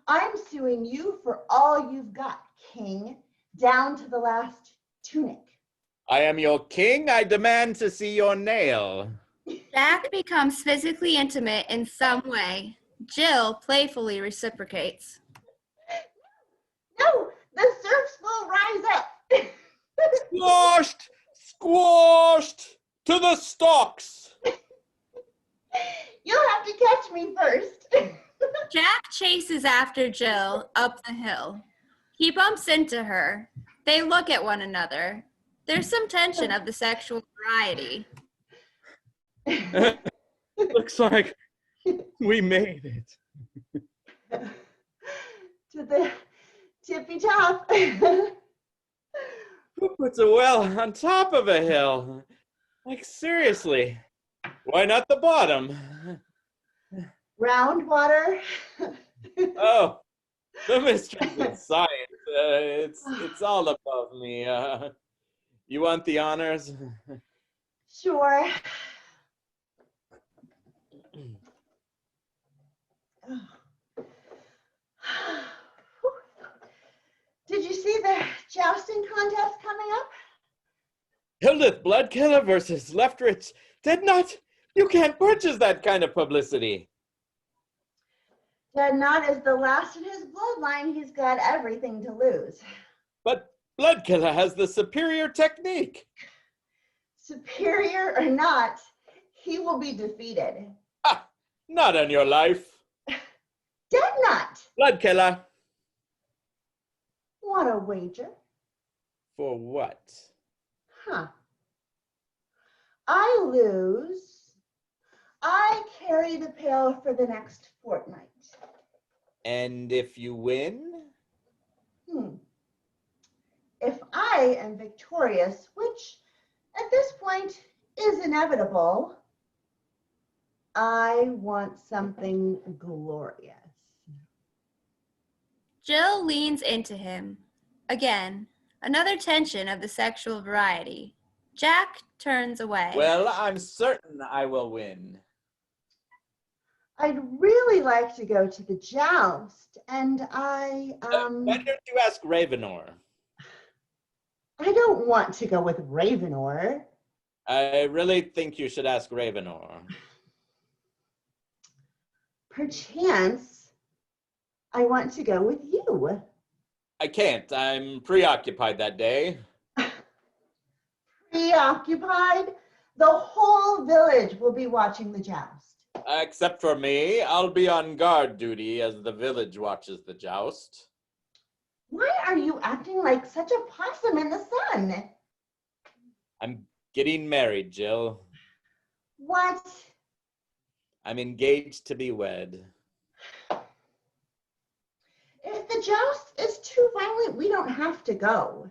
I'm suing you for all you've got, King, down to the last tunic. I am your king. I demand to see your nail. Jack becomes physically intimate in some way. Jill playfully reciprocates. No, the serfs will rise up. Squashed! Squashed! To the stocks! You'll have to catch me first. Jack chases after Jill up the hill. He bumps into her. They look at one another. There's some tension of the sexual variety. Looks like we made it. To the tippy top. Who puts a well on top of a hill? Like, seriously. Why not the bottom? Round water. Oh, the mysteries of science. It's all above me. You want the honors? Sure. Did you see the jousting contest coming up? Hildeth Bloodkiller versus Lefteritz. Dead Knot, you can't purchase that kind of publicity. Dead Knot is the last in his bloodline. He's got everything to lose. But Bloodkiller has the superior technique. Superior or not, he will be defeated. Not on your life. Dead Knot. Bloodkiller. Want a wager? For what? Huh. I lose. I carry the pail for the next fortnight. And if you win? If I am victorious, which at this point is inevitable, I want something glorious. Jill leans into him. Again, another tension of the sexual variety. Jack turns away. Well, I'm certain I will win. I'd really like to go to the joust, and Why don't you ask Ravenor? I don't want to go with Ravenor. I really think you should ask Ravenor. Perchance, I want to go with you. I can't. I'm preoccupied that day. Preoccupied? The whole village will be watching the joust. Except for me, I'll be on guard duty as the village watches the joust. Why are you acting like such a possum in the sun? I'm getting married, Jill. What? I'm engaged to be wed. If the joust is too violent, we don't have to go.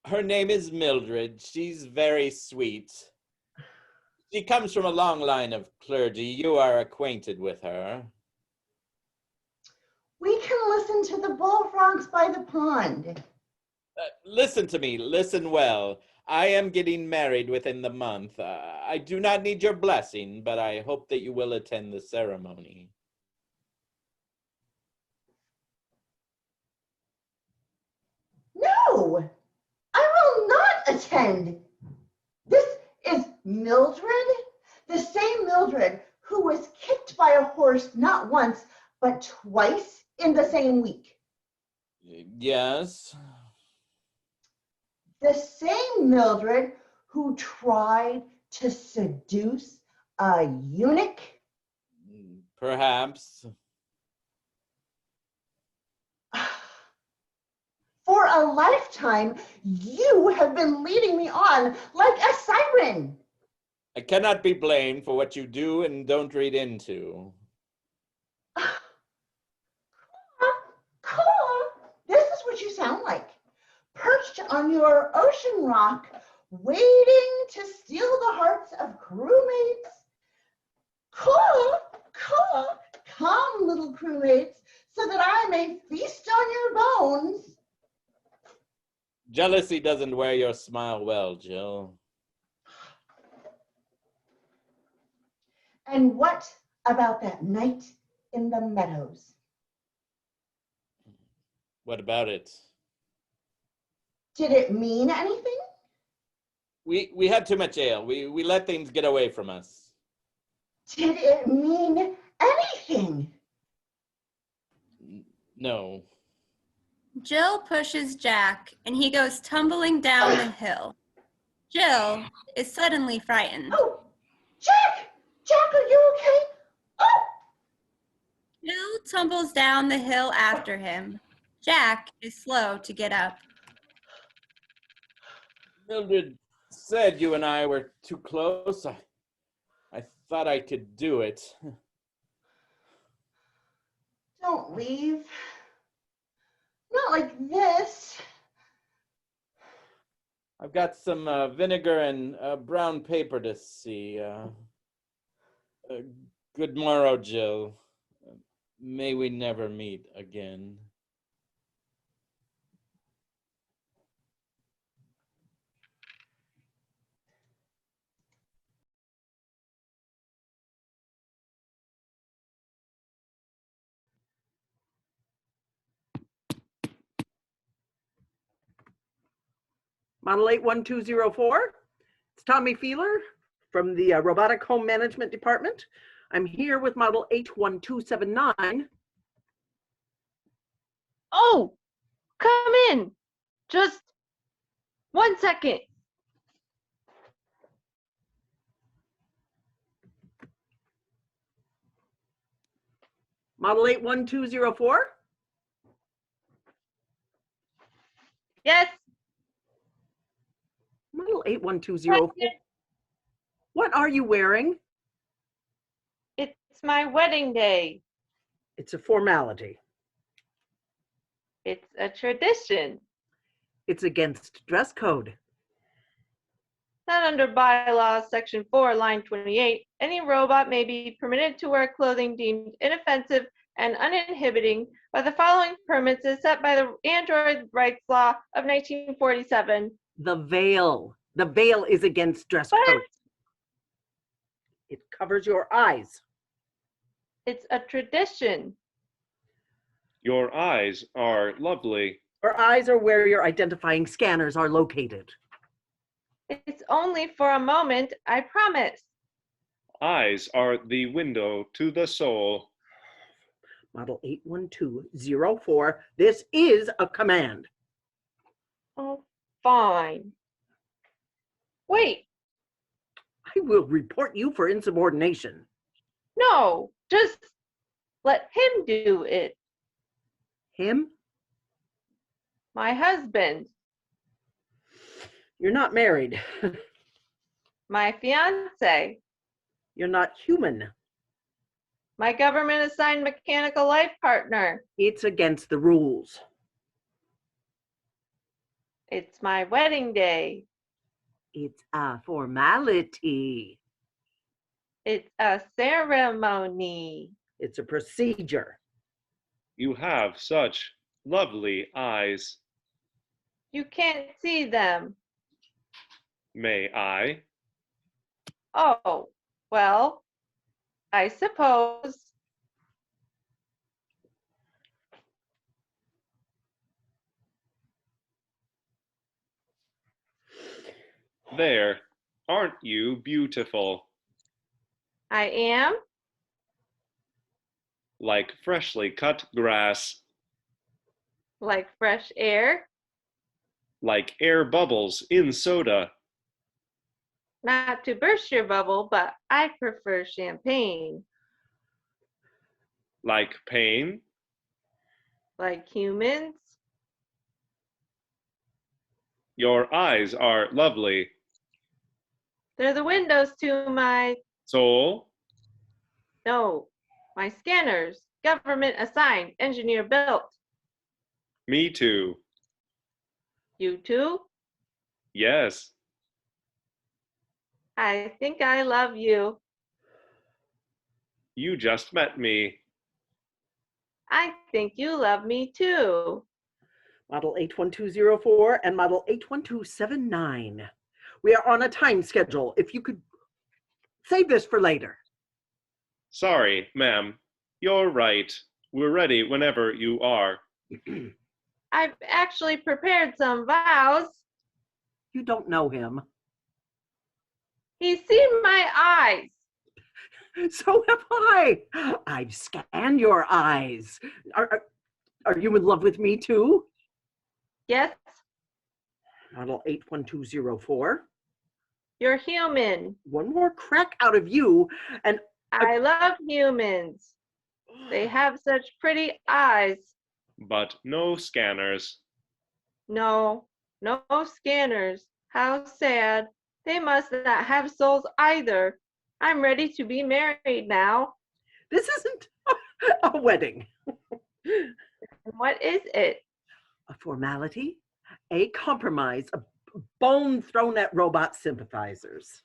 Her name is Mildred. She's very sweet. She comes from a long line of clergy. You are acquainted with her. We can listen to the bullfrogs by the pond. Listen to me. Listen well. I am getting married within the month. I do not need your blessing, but I hope that you will attend the ceremony. No, I will not attend. This is Mildred, the same Mildred who was kicked by a horse not once, but twice in the same week. Yes. The same Mildred who tried to seduce a eunuch. Perhaps. For a lifetime, you have been leading me on like a siren. I cannot be blamed for what you do and don't read into. Cool. This is what you sound like. Perched on your ocean rock, waiting to steal the hearts of crewmates. Cool. Come, little crewmates, so that I may feast on your bones. Jealousy doesn't wear your smile well, Jill. And what about that night in the meadows? What about it? Did it mean anything? We had too much ale. We let things get away from us. Did it mean anything? No. Jill pushes Jack and he goes tumbling down the hill. Jill is suddenly frightened. Oh, Jack! Jack, are you okay? Oh! Jill tumbles down the hill after him. Jack is slow to get up. Mildred said you and I were too close. I thought I could do it. Don't leave. Not like this. I've got some vinegar and brown paper to see. Good morrow, Jill. May we never meet again. Model 81204. It's Tommy Feeler from the Robotic Home Management Department. I'm here with model 81279. Oh, come in. Just 1 second. Model 81204. Yes. Model 81204. What are you wearing? It's my wedding day. It's a formality. It's a tradition. It's against dress code. Not under bylaws, section 4, line 28. Any robot may be permitted to wear clothing deemed inoffensive and uninhibiting by the following permits as set by the Android Rights Law of 1947. The veil. The veil is against dress code. It covers your eyes. It's a tradition. Your eyes are lovely. Your eyes are where your identifying scanners are located. It's only for a moment, I promise. Eyes are the window to the soul. Model 81204. This is a command. Oh, fine. Wait, I will report you for insubordination. no, just let him do it. Him? My husband. You're not married. My fiance. You're not human. My government assigned mechanical life partner. It's against the rules. It's my wedding day. It's a formality. It's a ceremony. It's a procedure. You have such lovely eyes. You can't see them. May I? Oh, well, I suppose. There, aren't you beautiful? I am. Like freshly cut grass. Like fresh air. Like air bubbles in soda. Not to burst your bubble, but I prefer champagne. Like pain. Like humans. Your eyes are lovely. They're the windows to my, Soul. no, my scanners. Government assigned, engineer built. Me too. You too? Yes. I think I love you. You just met me. I think you love me too. Model 81204 and model 81279. We are on a time schedule. If you could save this for later. Sorry, ma'am. You're right. We're ready whenever you are. I've actually prepared some vows. You don't know him. He's seen my eyes. So have I. I've scanned your eyes. Are you in love with me too? Yes, Model 81204. you're human. One more crack out of you, and I love humans. They have such pretty eyes. But no scanners. No, no scanners. How sad. They must not have souls either. I'm ready to be married now. This isn't a wedding. What is it? A formality, a compromise, a bone thrown at robot sympathizers.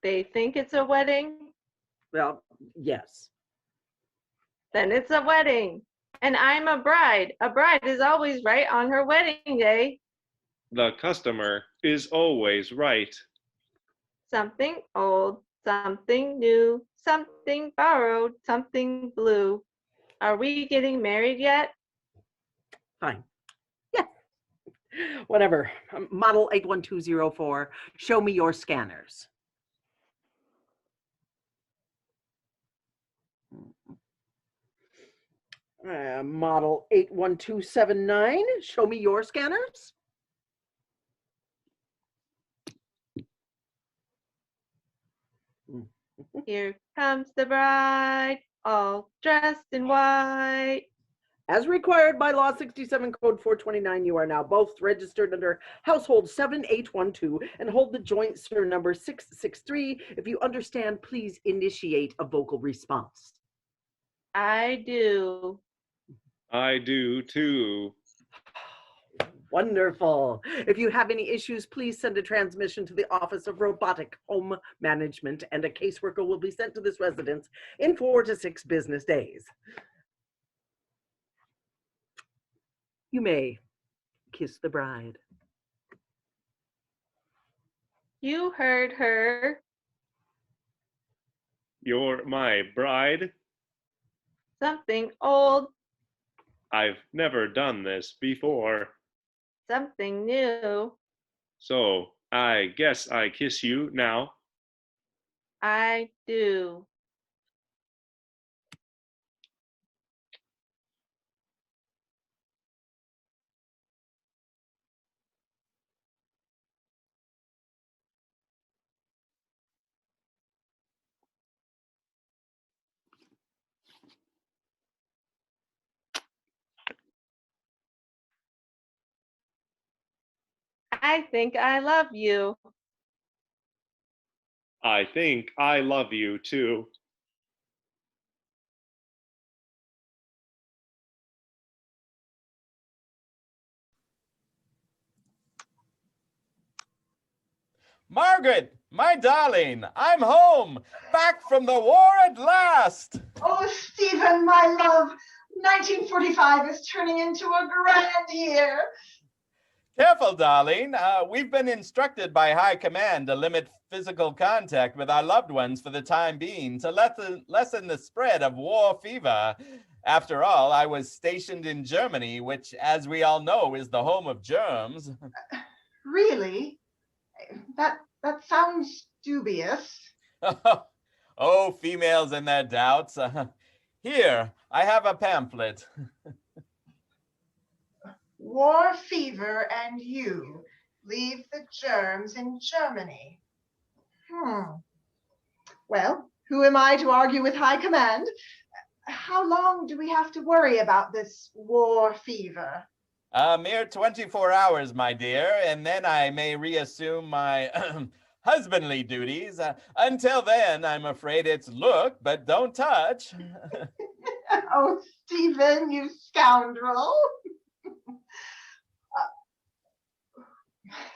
They think it's a wedding? Well, yes. Then it's a wedding. And I'm a bride. A bride is always right on her wedding day. The customer is always right. Something old, something new, something borrowed, something blue. Are we getting married yet? Fine. Yeah. Whatever. Model 81204, show me your scanners. Model 81279, show me your scanners. Here comes the bride, all dressed in white. As required by Law 67 Code 429, you are now both registered under Household 7812 and hold the joint SIR number 663. If you understand, please initiate a vocal response. I do. I do too. Wonderful. If you have any issues, please send a transmission to the Office of Robotic Home Management, and a caseworker will be sent to this residence in 4 to 6 business days. You may kiss the bride. You heard her. You're my bride. Something old, I've never done this before. something new. So I guess I kiss you now. I do. I think I love you. I think I love you too. Margaret, my darling, I'm home, back from the war at last. Oh, Stephen, my love, 1945 is turning into a grand year. Careful, darling. We've been instructed by High Command to limit physical contact with our loved ones for the time being to lessen the spread of war fever. After all, I was stationed in Germany, which, as we all know, is the home of germs. Really? That sounds dubious. Oh, females and their doubts. Here, I have a pamphlet. War fever and you leave the germs in Germany. Well, who am I to argue with High Command? How long do we have to worry about this war fever? A mere 24 hours, my dear, and then I may reassume my husbandly duties. Until then, I'm afraid it's look, but don't touch. Oh, Stephen, you scoundrel.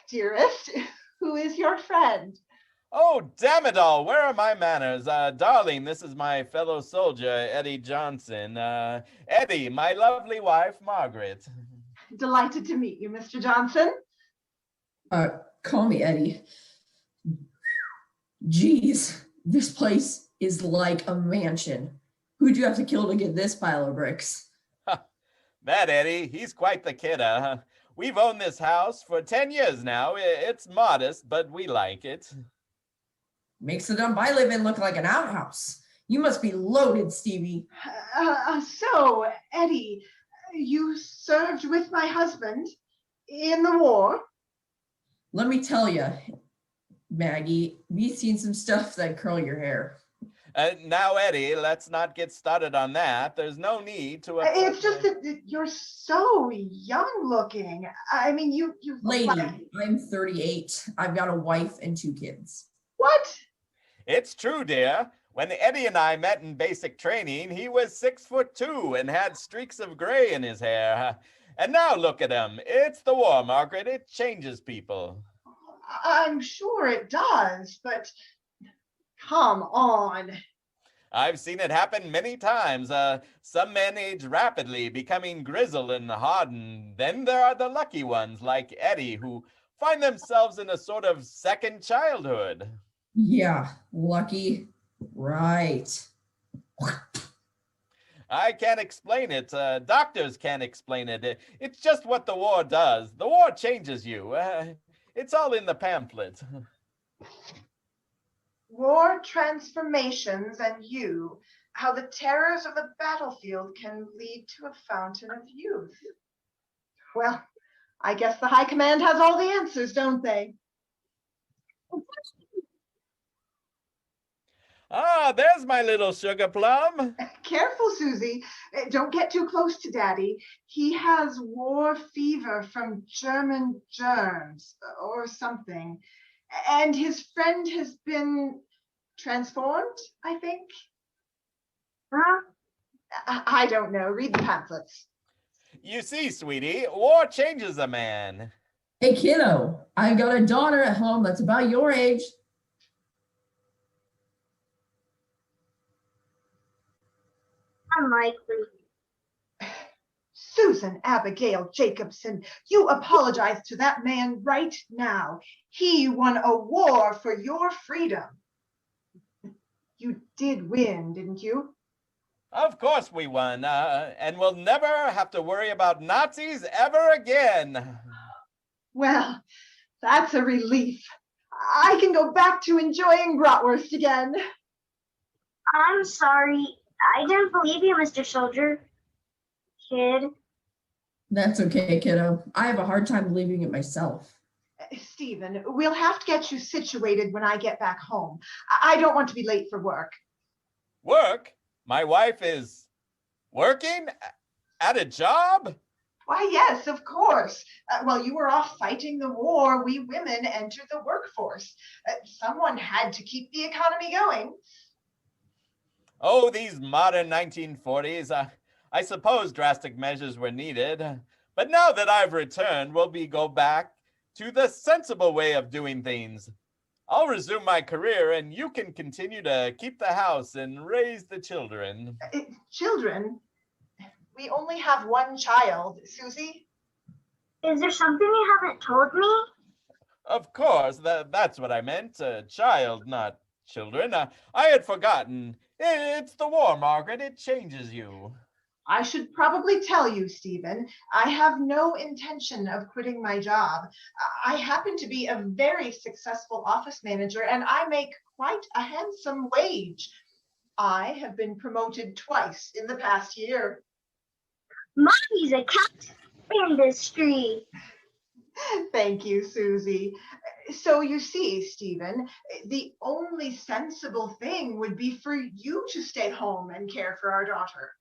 Dearest, who is your friend? Oh, damn it all, where are my manners? Darling, this is my fellow soldier, Eddie Johnson. Eddie, my lovely wife, Margaret. Delighted to meet you, Mr. Johnson. Call me Eddie. Geez, this place is like a mansion. Who'd you have to kill to get this pile of bricks? That Eddie, he's quite the kidder. We've owned this house for 10 years now. It's modest, but we like it. Makes the dump I live in look like an outhouse. You must be loaded, Stevie. So, Eddie, you served with my husband in the war? Let me tell you, Maggie, we've seen some stuff that curl your hair. Now, Eddie, let's not get started on that. There's no need to... It's just that you're so young looking. I mean, you Lady, I'm 38. I've got a wife and 2 kids. What? It's true, dear. When Eddie and I met in basic training, he was 6'2" and had streaks of gray in his hair. And now look at him. It's the war, Margaret. It changes people. I'm sure it does, but come on. I've seen it happen many times. Some men age rapidly, becoming grizzled and hardened. Then there are the lucky ones like Eddie, who find themselves in a sort of second childhood. Yeah, lucky. Right. I can't explain it. Doctors can't explain it. It's just what the war does. The war changes you. It's all in the pamphlet. War transformations and you, how the terrors of the battlefield can lead to a fountain of youth. Well, I guess the High Command has all the answers, don't they? Ah, there's my little sugar plum. Careful, Susie. Don't get too close to Daddy. He has war fever from German germs or something. And his friend has been transformed, I think. Huh? I don't know. Read the pamphlets. You see, sweetie, war changes a man. Hey, kiddo, I've got a daughter at home that's about your age. Unlikely. Susan Abigail Jacobson, you apologize to that man right now. He won a war for your freedom. You did win, didn't you? Of course we won, and we'll never have to worry about Nazis ever again. Well, that's a relief. I can go back to enjoying bratwurst again. I'm sorry. I didn't believe you, Mr. Soldier. Kid. That's okay, kiddo. I have a hard time believing it myself. Stephen, we'll have to get you situated when I get back home. I don't want to be late for work. Work? My wife is working at a job? Why, yes, of course. While you were off fighting the war, we women entered the workforce. Someone had to keep the economy going. Oh, these modern 1940s. I suppose drastic measures were needed. But now that I've returned, will we go back to the sensible way of doing things? I'll resume my career and you can continue to keep the house and raise the children. Children? We only have one child, Susie. Is there something you haven't told me? Of course, that's what I meant. Child, not children. I had forgotten. It's the war, Margaret. It changes you. I should probably tell you, Stephen, I have no intention of quitting my job. I happen to be a very successful office manager and I make quite a handsome wage. I have been promoted twice in the past year. Mommy's a cat industry. Thank you, Susie. So you see, Stephen, the only sensible thing would be for you to stay home and care for our daughter.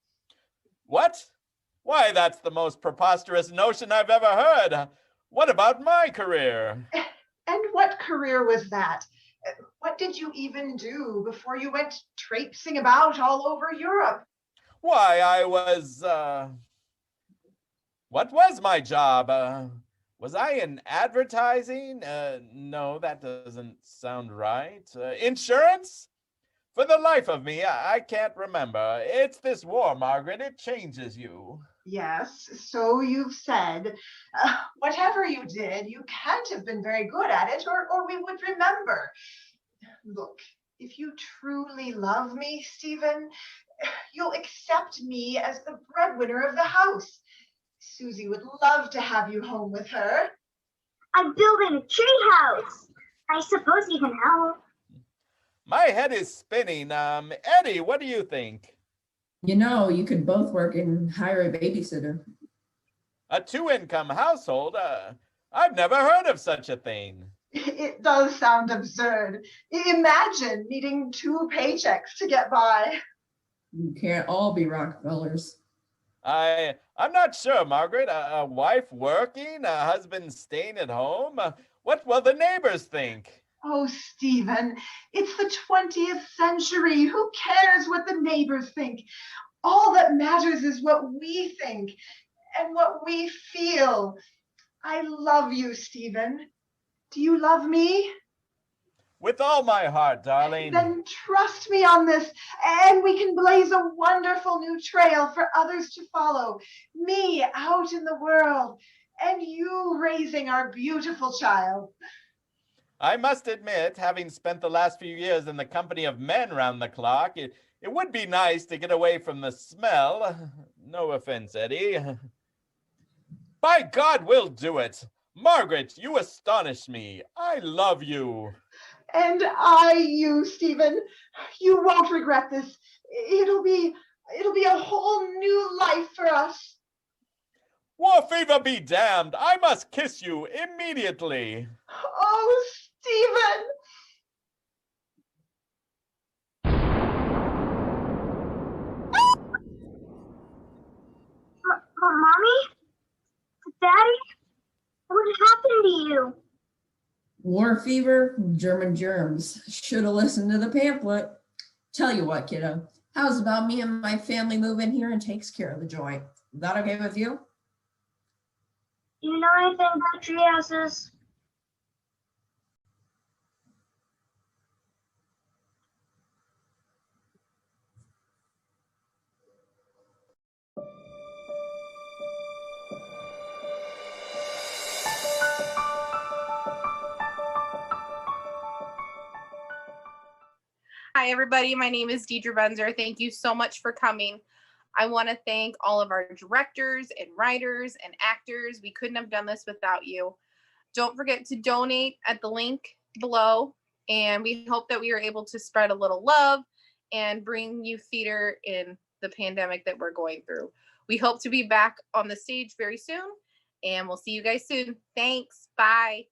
What? Why, that's the most preposterous notion I've ever heard. What about my career? And what career was that? What did you even do before you went traipsing about all over Europe? Why, I was, what was my job? Was I in advertising? No, that doesn't sound right. Insurance? For the life of me, I can't remember. It's this war, Margaret. It changes you. Yes, so you've said. Whatever you did, you can't have been very good at it, or we would remember. Look, If you truly love me, Stephen, you'll accept me as the breadwinner of the house. Susie would love to have you home with her. I'm building a treehouse. I suppose you can help. My head is spinning. Eddie, what do you think? You know, you could both work and hire a babysitter. A two-income household? I've never heard of such a thing. It does sound absurd. Imagine needing 2 paychecks to get by. You can't all be Rockefellers. I'm not sure, Margaret. A wife working, a husband staying at home? What will the neighbors think? Oh, Stephen, it's the 20th century. Who cares what the neighbors think? All that matters is what we think and what we feel. I love you, Stephen. Do you love me? With all my heart, darling. Then trust me on this, and we can blaze a wonderful new trail for others to follow. Me out in the world, and you raising our beautiful child. I must admit, having spent the last few years in the company of men round the clock, it would be nice to get away from the smell. No offense, Eddie. By God, we'll do it. Margaret, you astonish me. I love you. And I you, Stephen. You won't regret this. It'll be a whole new life for us. War fever be damned. I must kiss you immediately. Oh, Stephen. Mommy? Daddy? What happened to you? War fever, German germs. Should have listened to the pamphlet. Tell you what, kiddo. How's about me and my family move in here and takes care of the joint? Is that okay with you? Do you know anything about tree houses? Hi, everybody. My name is Deidre Benzer. Thank you so much for coming. I want to thank all of our directors and writers and actors. We couldn't have done this without you. Don't forget to donate at the link below. And we hope that we are able to spread a little love and bring you theater in the pandemic that we're going through. We hope to be back on the stage very soon, and we'll see you guys soon. Thanks. Bye.